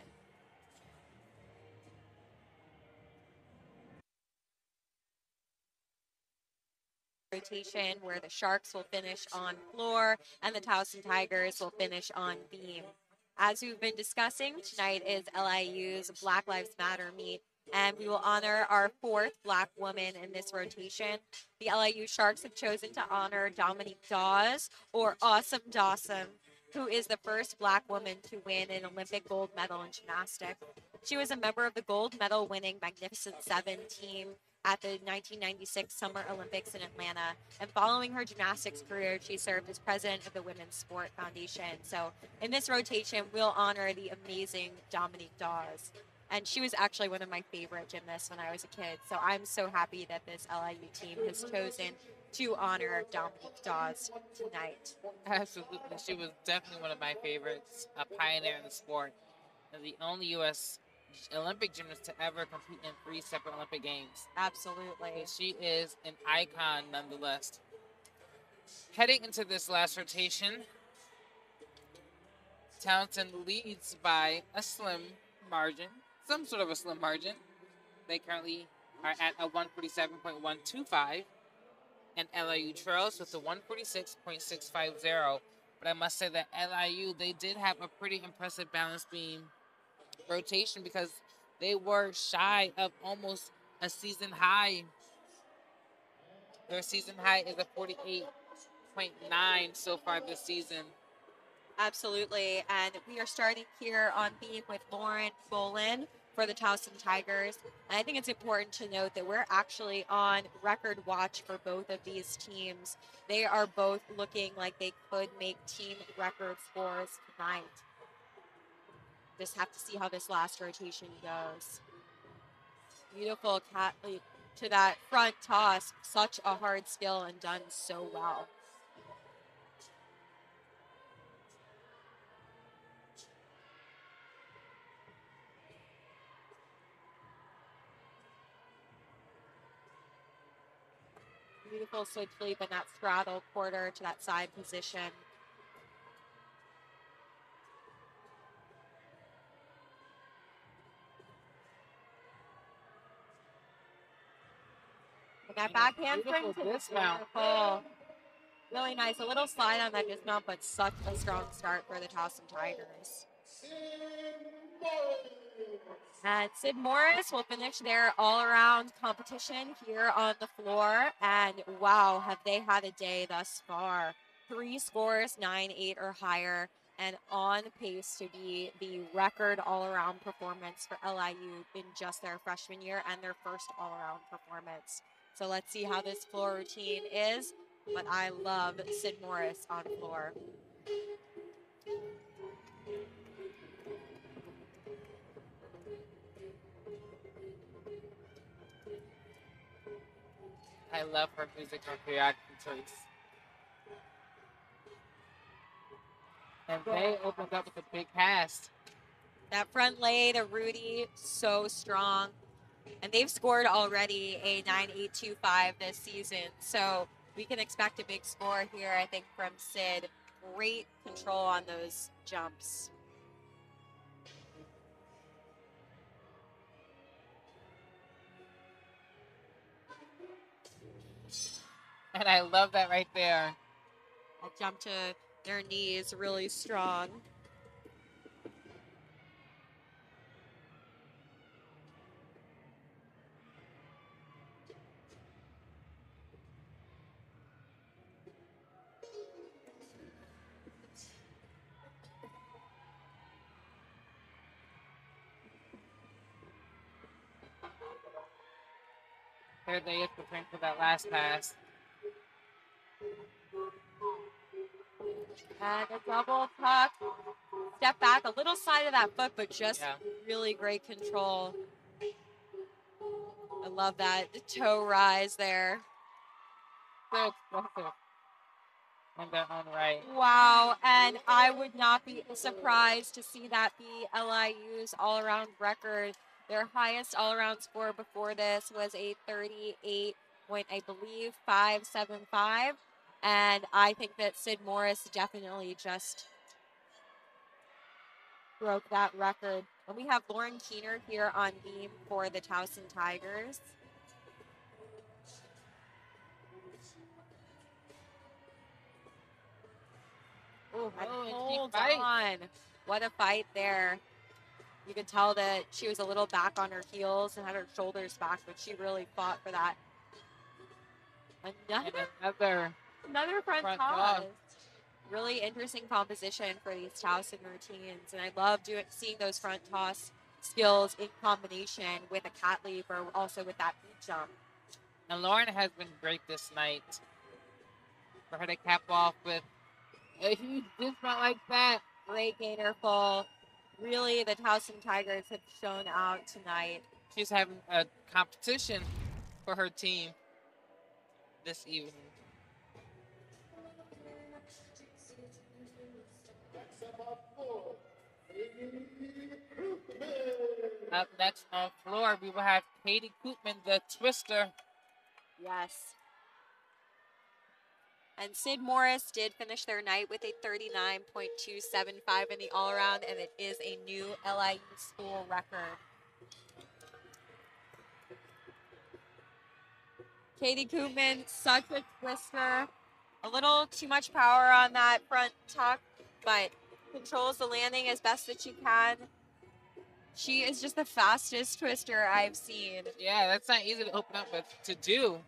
S1: Rotation where the Sharks will finish on floor and the Towson Tigers will finish on beam. As we've been discussing, tonight is LIU's Black Lives Matter meet, and we will honor our fourth Black woman in this rotation. The LIU Sharks have chosen to honor Dominique Dawes, or Awesome Dawson, who is the first Black woman to win an Olympic gold medal in gymnastics. She was a member of the gold medal winning Magnificent Seven team at the 1996 Summer Olympics in Atlanta. And following her gymnastics career, she served as president of the Women's Sport Foundation. So in this rotation, we'll honor the amazing Dominique Dawes. And she was actually one of my favorite gymnasts when I was a kid. So I'm so happy that this LIU team has chosen to honor Dominique Dawes tonight.
S2: Absolutely. She was definitely one of my favorites, a pioneer in the sport, and the only U.S. Olympic gymnast to ever compete in 3 separate Olympic Games.
S1: Absolutely.
S2: She is an icon nonetheless. Heading into this last rotation, Towson leads by a slim margin, some sort of a slim margin. They currently are at a 147.125, and LIU trails with a 146.650. But I must say that LIU, they did have a pretty impressive balance beam rotation because they were shy of almost a season high. Their season high is a 48.9 so far this season.
S1: Absolutely. And we are starting here on beam with Lauren Bolin for the Towson Tigers. And I think it's important to note that we're actually on record watch for both of these teams. They are both looking like they could make team record scores tonight. Just have to see how this last rotation goes. Beautiful cat to that front toss. Such a hard skill and done so well. Beautiful switch leap and that straddle quarter to that side position. And that back handspring to
S2: dismount.
S1: beautiful. Really nice. A little slide on that dismount, but such a strong start for the Towson Tigers. And Sid Morris will finish their all-around competition here on the floor. And wow, have they had a day thus far. 3 scores, 9-8 or higher, and on pace to be the record all-around performance for LIU in just their freshman year and their first all-around performance. So let's see how this floor routine is. But I love Sid Morris on floor.
S2: I love her music and choreography choice. And they opened up with a big pass.
S1: That front lay to Rudy, so strong. And they've scored already a 9.825 this season. So we can expect a big score here, I think, from Sid. Great control on those jumps.
S2: And I love that right there.
S1: That jump to their knees, really strong.
S2: There they is preparing for that last pass.
S1: And a double tuck. Step back, a little side of that foot, but just really great control. I love that toe rise there.
S2: So expressive in their own right.
S1: Wow, and I would not be surprised to see that be LIU's all-around record. Their highest all-around score before this was a 38 point, I believe, 5.75. And I think that Sid Morris definitely just broke that record. And we have Lauren Keener here on beam for the Towson Tigers. Oh, hold on. What a fight there. You could tell that she was a little back on her heels and had her shoulders back, but she really fought for that. Another front toss. Really interesting composition for these Towson routines. And I love seeing those front toss skills in combination with a cat leap or also with that beat jump.
S2: And Lauren has been great this night. For her to cap off with a huge dismount like that.
S1: Great gainer full. Really, the Towson Tigers have shown out tonight.
S2: She's having a competition for her team this evening. Up next on floor, we will have Katie Koopman, the twister.
S1: Yes. And Sid Morris did finish their night with a 39.275 in the all-around, and it is a new LIU school record. Katie Koopman, such a twister. A little too much power on that front tuck, but controls the landing as best that she can. She is just the fastest twister I've seen.
S2: Yeah, that's not easy to open up with to do.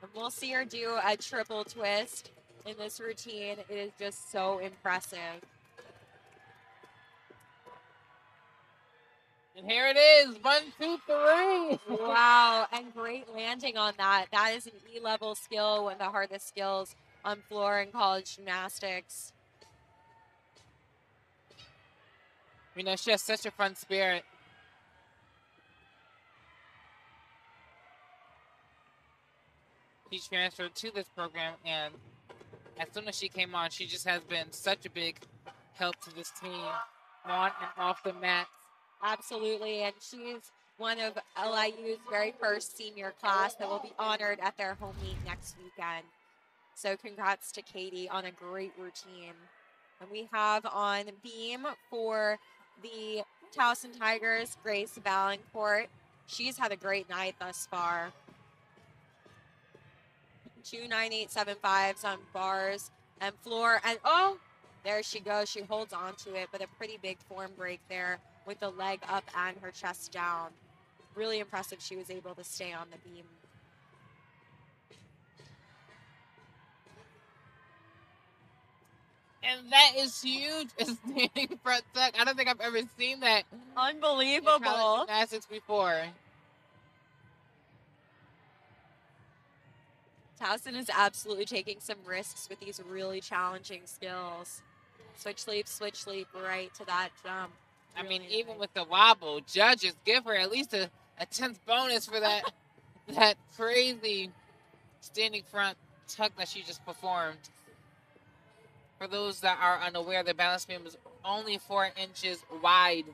S1: And we'll see her do a triple twist in this routine. It is just so impressive.
S2: And here it is, 1, 2, 3.
S1: Wow, and great landing on that. That is an E-level skill, one of the hardest skills on floor in college gymnastics.
S2: You know, she has such a fun spirit. She transferred to this program, and as soon as she came on, she just has been such a big help to this team on and off the mat.
S1: Absolutely, and she's one of LIU's very first senior class that will be honored at their home meet next weekend. So congrats to Katie on a great routine. And we have on beam for the Towson Tigers, Grace Valancourt. She's had a great night thus far. 2.9875s on bars and floor. And oh, there she goes. She holds on to it, but a pretty big form break there with the leg up and her chest down. Really impressive she was able to stay on the beam.
S2: And that is huge. A standing front tuck. I don't think I've ever seen that.
S1: Unbelievable.
S2: In college gymnastics before.
S1: Towson is absolutely taking some risks with these really challenging skills. Switch leap right to that jump.
S2: I mean, even with the wobble, judges give her at least a 10th bonus for that that crazy standing front tuck that she just performed. For those that are unaware, the balance beam is only 4 inches wide.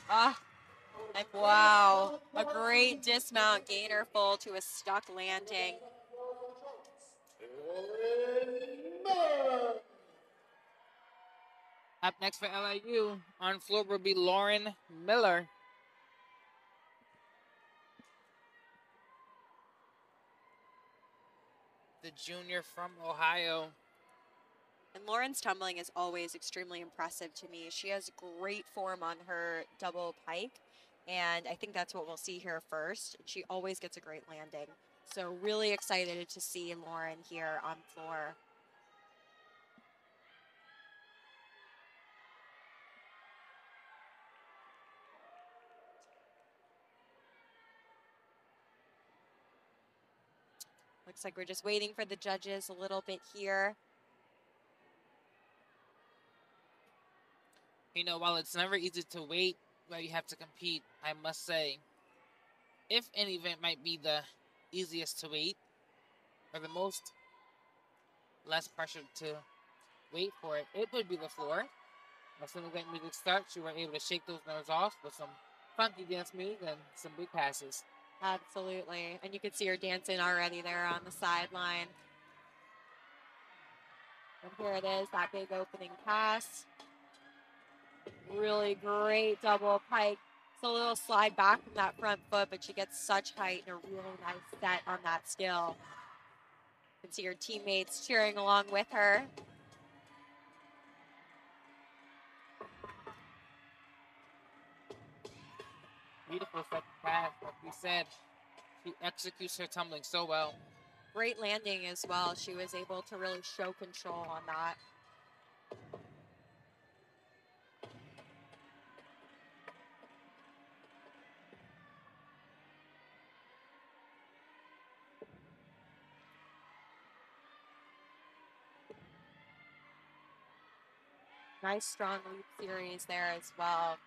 S1: And wow, a great dismount gainer full to a stuck landing.
S2: Up next for LIU on floor will be Lauren Miller. The junior from Ohio.
S1: And Lauren's tumbling is always extremely impressive to me. She has great form on her double pike, and I think that's what we'll see here first. She always gets a great landing. So really excited to see Lauren here on floor. Looks like we're just waiting for the judges a little bit here.
S2: You know, while it's never easy to wait while you have to compete, I must say, if an event might be the easiest to wait, or the most less pressure to wait for it, it would be the floor. As soon as that music starts, you were able to shake those nerves off with some funky dance moves and some big passes.
S1: Absolutely. And you can see her dancing already there on the sideline. And here it is, that big opening pass. Really great double pike. It's a little slide back from that front foot, but she gets such height and a really nice set on that skill. You can see her teammates cheering along with her.
S2: Beautiful second pass, like we said. She executes her tumbling so well.
S1: Great landing as well. She was able to really show control on that. Nice strong leap series there as well.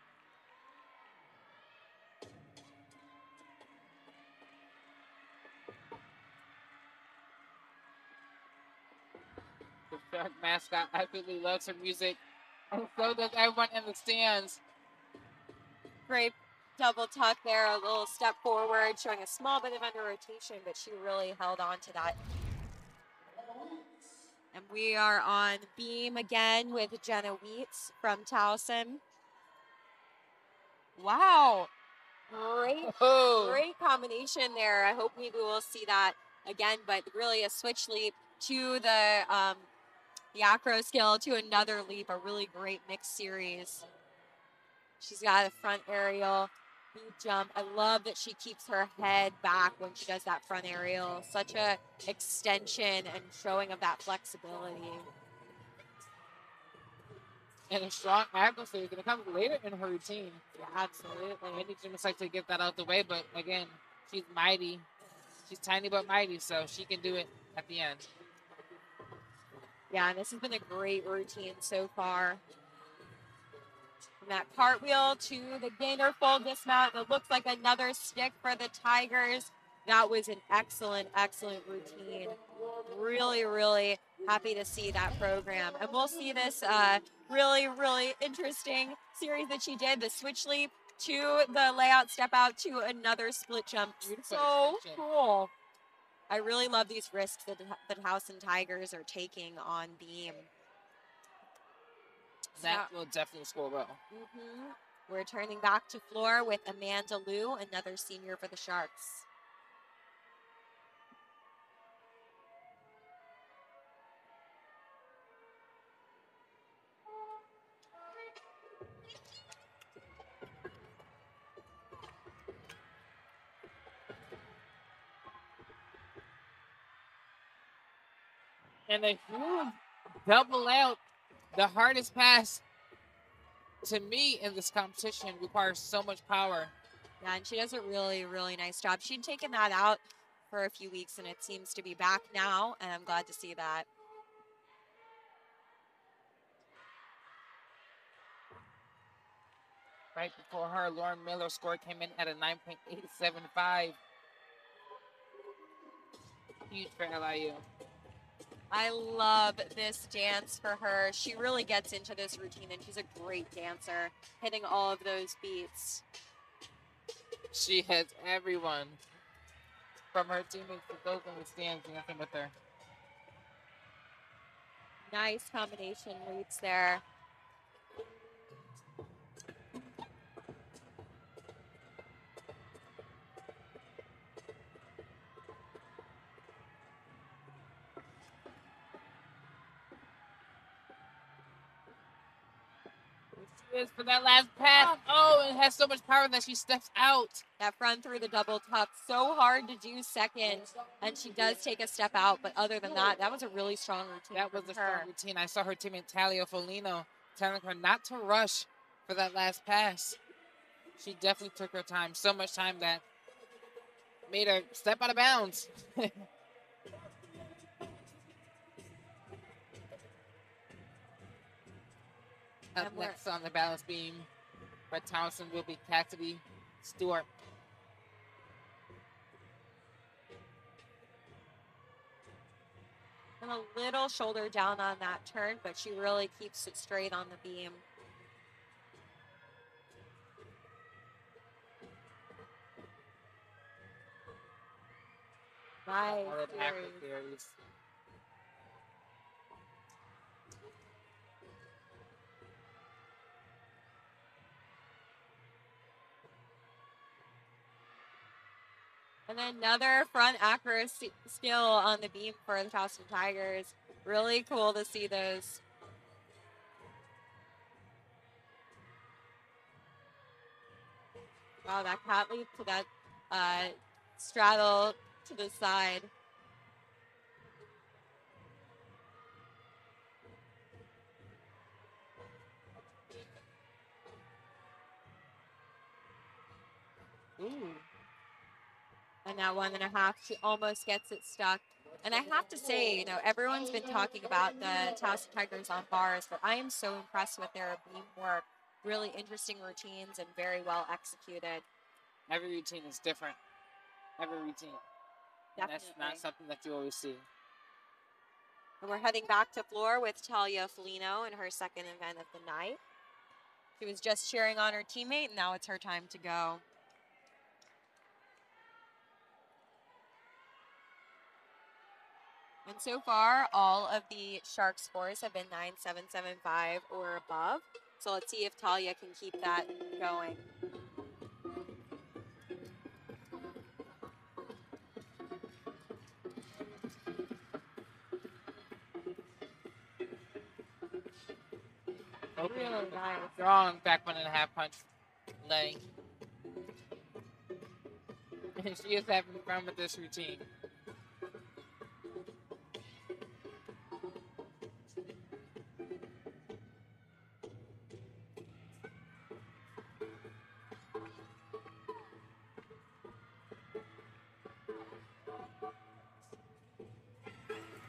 S2: The Shark mascot absolutely loves her music, and so does everyone in the stands.
S1: Great double tuck there, a little step forward, showing a small bit of under rotation, but she really held on to that. And we are on beam again with Jenna Wheats from Towson. Wow, great combination there. I hope maybe we'll see that again, but really a switch leap to the acro skill to another leap, a really great mixed series. She's got a front aerial, beat jump. I love that she keeps her head back when she does that front aerial. Such a extension and showing of that flexibility.
S2: And a strong accuracy is going to come later in her routine.
S1: Yeah, absolutely.
S2: Many gymnasts like to get that out the way, but again, she's mighty. She's tiny but mighty, so she can do it at the end.
S1: Yeah, and this has been a great routine so far. From that cartwheel to the gainer full dismount. It looks like another stick for the Tigers. That was an excellent, excellent routine. Really, really happy to see that program. And we'll see this really, really interesting series that she did, the switch leap to the layout step out to another split jump.
S2: Beautiful
S1: So
S2: extension.
S1: cool. I really love these risks that the Towson Tigers are taking on beam.
S2: That will definitely score well.
S1: We're turning back to floor with Amanda Liu, another senior for the Sharks.
S2: And a huge double out. The hardest pass to me in this competition requires so much power.
S1: Yeah, and she does a really, really nice job. She'd taken that out for a few weeks, and it seems to be back now, and I'm glad to see that.
S2: Right before her, Lauren Miller's score came in at a 9.875. Huge for LIU.
S1: I love this dance for her. She really gets into this routine, and she's a great dancer, hitting all of those beats.
S2: She has everyone from her teammates to those in the stands dancing with her.
S1: Nice combination leaps there.
S2: Is for that last pass. Oh, it has so much power that she steps out.
S1: That front through the double tuck, so hard to do second, and she does take a step out, but other than that, that was a really strong routine.
S2: That was a strong routine. I saw her teammate Talia Folino telling her not to rush for that last pass. She definitely took her time, so much time that made her step out of bounds. Up next on the balance beam for Towson will be Cassidy Stewart.
S1: And a little shoulder down on that turn, but she really keeps it straight on the beam. Nice series. And another front accuracy skill on the beam for the Towson Tigers. Really cool to see those. Wow, that cat leap to that straddle to the side. Ooh. And that 1.5, she almost gets it stuck. And I have to say, you know, everyone's been talking about the Towson Tigers on bars, but I am so impressed with their beam work. Really interesting routines and very well executed.
S2: Every routine is different. Every routine. And that's not something that you always see.
S1: And we're heading back to floor with Talia Folino in her second event of the night. She was just cheering on her teammate, and now it's her time to go. And so far, all of the Shark scores have been 9.775 or above. So let's see if Talia can keep that going.
S2: Really nice. Strong back 1.5 punch leg. And she is having fun with this routine.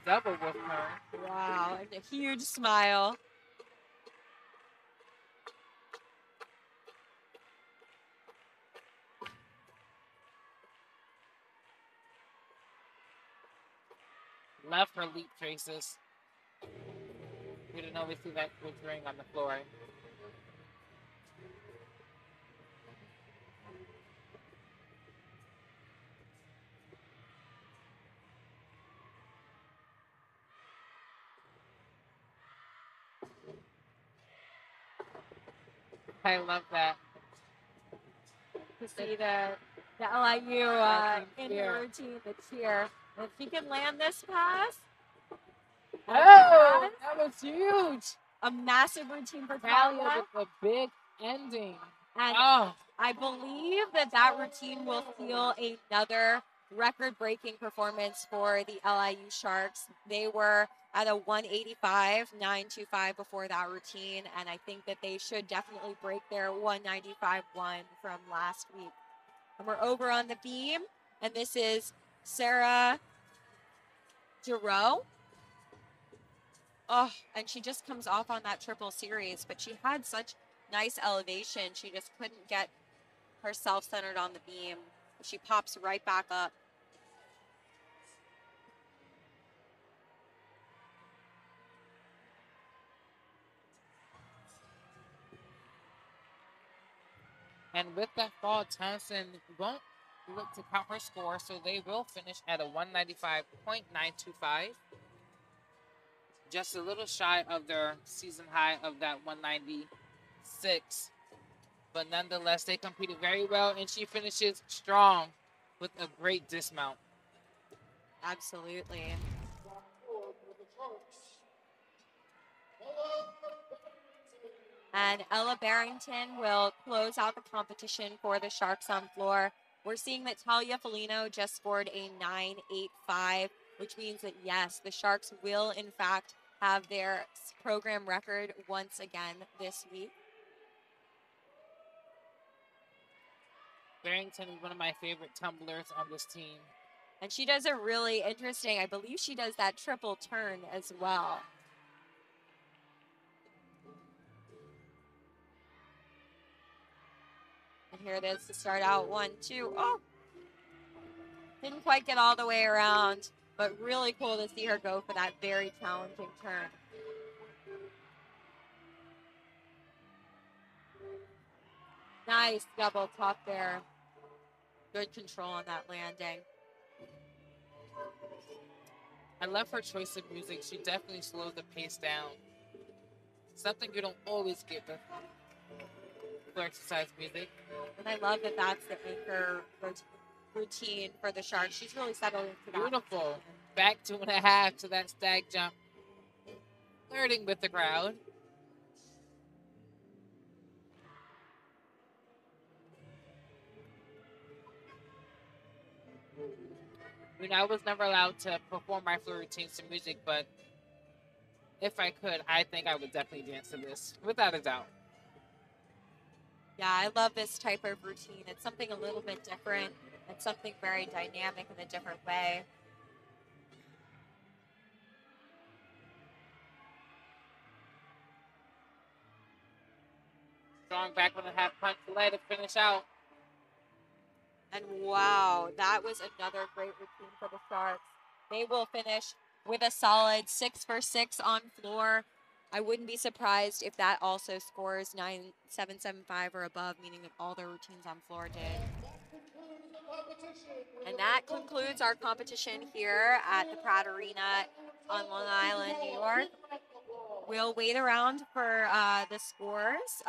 S2: Double with her.
S1: Wow, and a huge smile.
S2: Love her leap traces. We didn't always see that glittering on the floor. I love that.
S1: To see the LIU in her routine, the cheer. If she can land this pass,
S2: Oh, that was huge.
S1: a massive routine for
S2: Talia
S1: Talia.
S2: with a big ending.
S1: And
S2: Oh,
S1: I believe that routine will seal another record-breaking performance for the LIU Sharks. They were at a 185.925 before that routine, and I think that they should definitely break their 195.1 from last week. And we're over on the beam, and this is Sarah Giroux. Oh, and she just comes off on that triple series, but she had such nice elevation. She just couldn't get herself centered on the beam. She pops right back up.
S2: and with that fall, Towson won't look to count her score, so they will finish at a 195.925. Just a little shy of their season high of that 196. But nonetheless, they competed very well, and she finishes strong with a great dismount.
S1: Absolutely. And Ella Barrington will close out the competition for the Sharks on floor. We're seeing that Talia Felino just scored a 9.85, which means that, yes, the Sharks will, in fact, have their program record once again this week.
S2: Barrington is one of my favorite tumblers on this team.
S1: And she does a really interesting, I believe she does that triple turn as well. And here it is to start out 1, 2. Oh, didn't quite get all the way around, but really cool to see her go for that very challenging turn. Nice double top there. Good control on that landing.
S2: I love her choice of music. She definitely slows the pace down. Something you don't always get for exercise music.
S1: And I love that that's the anchor routine for the Sharks. She's really settled into that.
S2: Beautiful. Back 2.5 to that stag jump. Flirting with the crowd. You know, I was never allowed to perform my floor routines to music, but if I could, I think I would definitely dance to this, without a doubt.
S1: Yeah, I love this type of routine. It's something a little bit different. It's something very dynamic in a different way.
S2: Strong back on the half punch delay to finish out.
S1: And wow, that was another great routine for the Sharks. They will finish with a solid 6 for 6 on floor. I wouldn't be surprised if that also scores 9.775 or above, meaning that all their routines on floor did. And that concludes our competition here at the Pratt Arena on Long Island, New York. We'll wait around for the scores.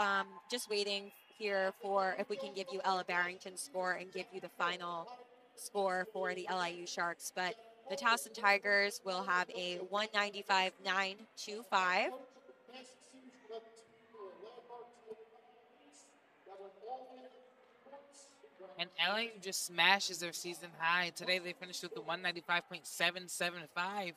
S1: Just waiting here for if we can give you Ella Barrington's score and give you the final score for the LIU Sharks. But the Towson Tigers will have a 195.925.
S2: And LIU just smashes their season high. Today they finished with a 195.775.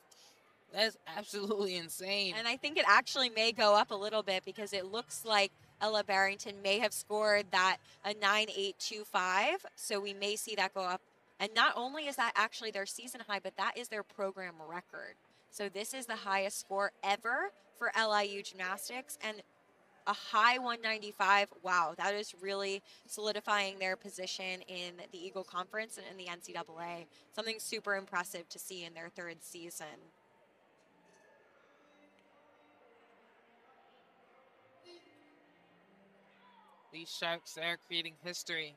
S2: That is absolutely insane.
S1: And I think it actually may go up a little bit because it looks like Ella Barrington may have scored that a 9.825. So we may see that go up. And not only is that actually their season high, but that is their program record. So this is the highest score ever for LIU Gymnastics. And a high 195, wow, that is really solidifying their position in the Eagle Conference and in the NCAA. Something super impressive to see in their third season.
S2: These Sharks are creating history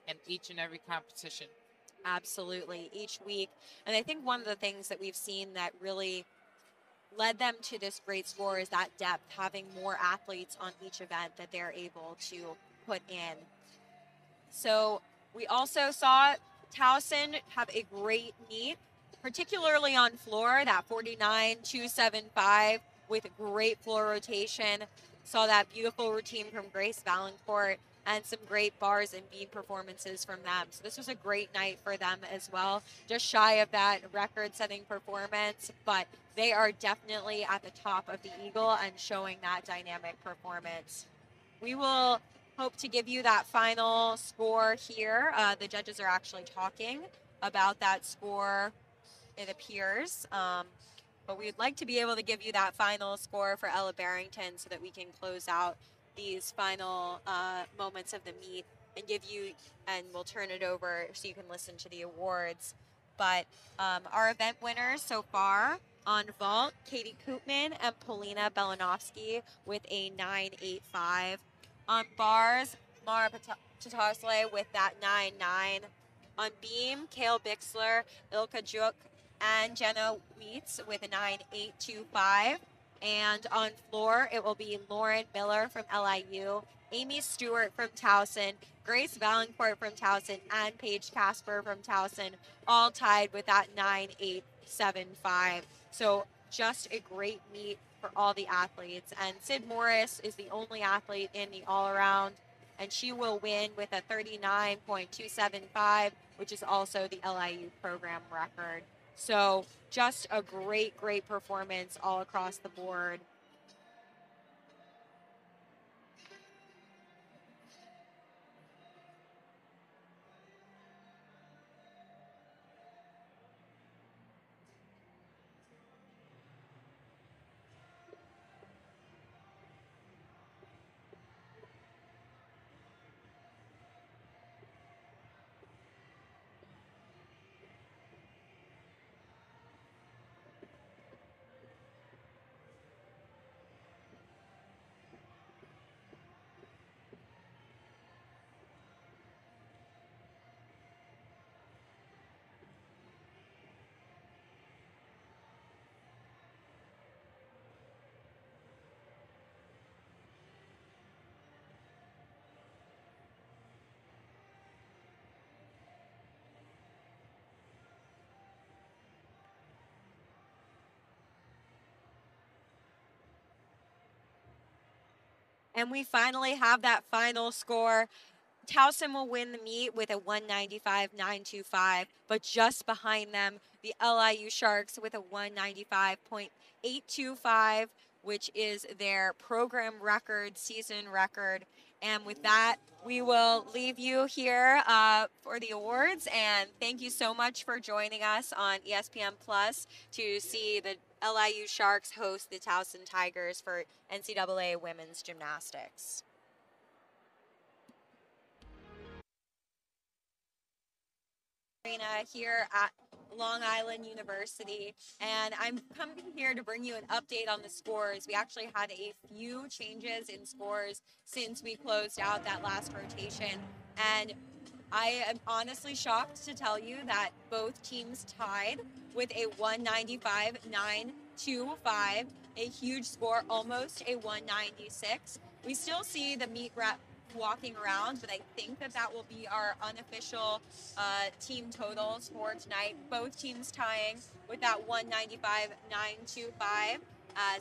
S2: in each and every competition.
S1: Absolutely, each week. And I think one of the things that we've seen that really led them to this great score is that depth, having more athletes on each event that they're able to put in. So we also saw Towson have a great meet, particularly on floor, that 49.275 with great floor rotation. Saw that beautiful routine from Grace Valancourt and some great bars and beam performances from them. So this was a great night for them as well. Just shy of that record-setting performance, but they are definitely at the top of the Eagle and showing that dynamic performance. We will hope to give you that final score here. The judges are actually talking about that score, it appears. But we'd like to be able to give you that final score for Ella Barrington so that we can close out these final moments of the meet and give you, and we'll turn it over so you can listen to the awards. But our event winners so far on vault, Katie Koopman and Polina Belanovsky with a 9.85. On bars, Mara Tatarsley with that 9.9. On beam, Kale Bixler, Ilka Juk, and Jenna Wheats with a 9.825. And on floor, it will be Lauren Miller from LIU, Amy Stewart from Towson, Grace Valancourt from Towson, and Paige Casper from Towson, all tied with that 9.875. So just a great meet for all the athletes. And Sid Morris is the only athlete in the all-around, and she will win with a 39.275, which is also the LIU program record. So just a great, great performance all across the board. And we finally have that final score. Towson will win the meet with a 195.925, but just behind them, the LIU Sharks with a 195.825, which is their program record, season record. And with that, we will leave you here for the awards. And thank you so much for joining us on ESPN Plus to see the LIU Sharks host the Towson Tigers for NCAA women's gymnastics. Here at Long Island University, and I'm coming here to bring you an update on the scores. We actually had a few changes in scores since we closed out that last rotation, and I am honestly shocked to tell you that both teams tied with a 195.925, a huge score, almost a 196. We still see the meet rep walking around, but I think that will be our unofficial team totals for tonight. Both teams tying with that 195.925.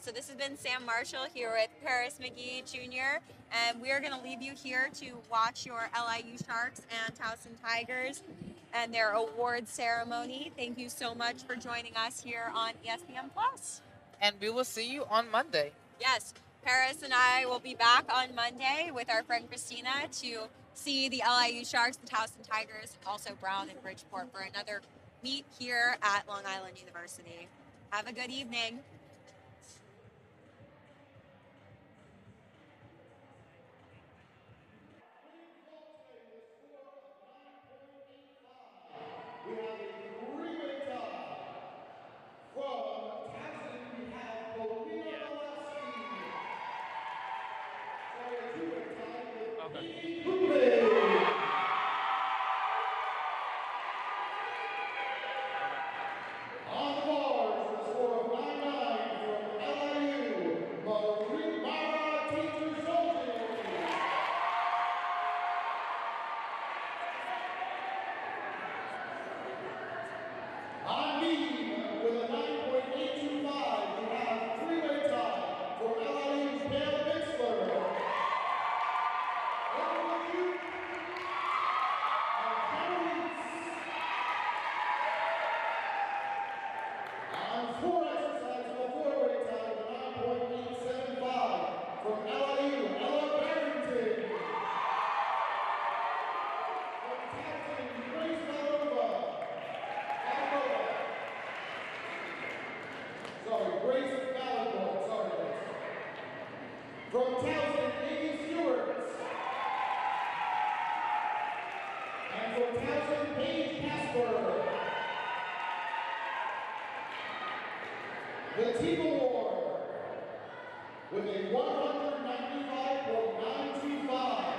S1: So this has been Sam Marshall here with Paris McGee Jr., and we are going to leave you here to watch your LIU Sharks and Towson Tigers and their award ceremony. Thank you so much for joining us here on ESPN Plus.
S2: And we will see you on Monday.
S1: Yes, Paris and I will be back on Monday with our friend Christina to see the LIU Sharks, the Towson Tigers, also Brown and Bridgeport for another meet here at Long Island University. Have a good evening.
S3: We have a three-way tie. From Towson, we have Polina Belanovsky. Sorry, a two-way tie with Katie Koopman. On the bars, the score of 9-9 from From Towson, Amy Stewart. And from Towson, Paige Casper. The team award with a 195.925.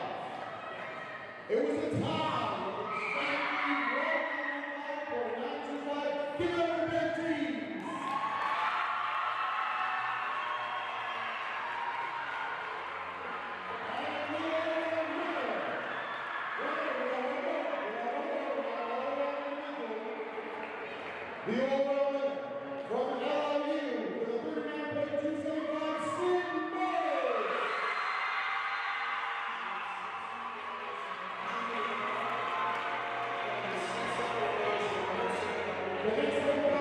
S3: It was a tie. Standing 195.925. Give it up for the teams. The overall winner from LIU with a 39.275 Sin Morris. The next one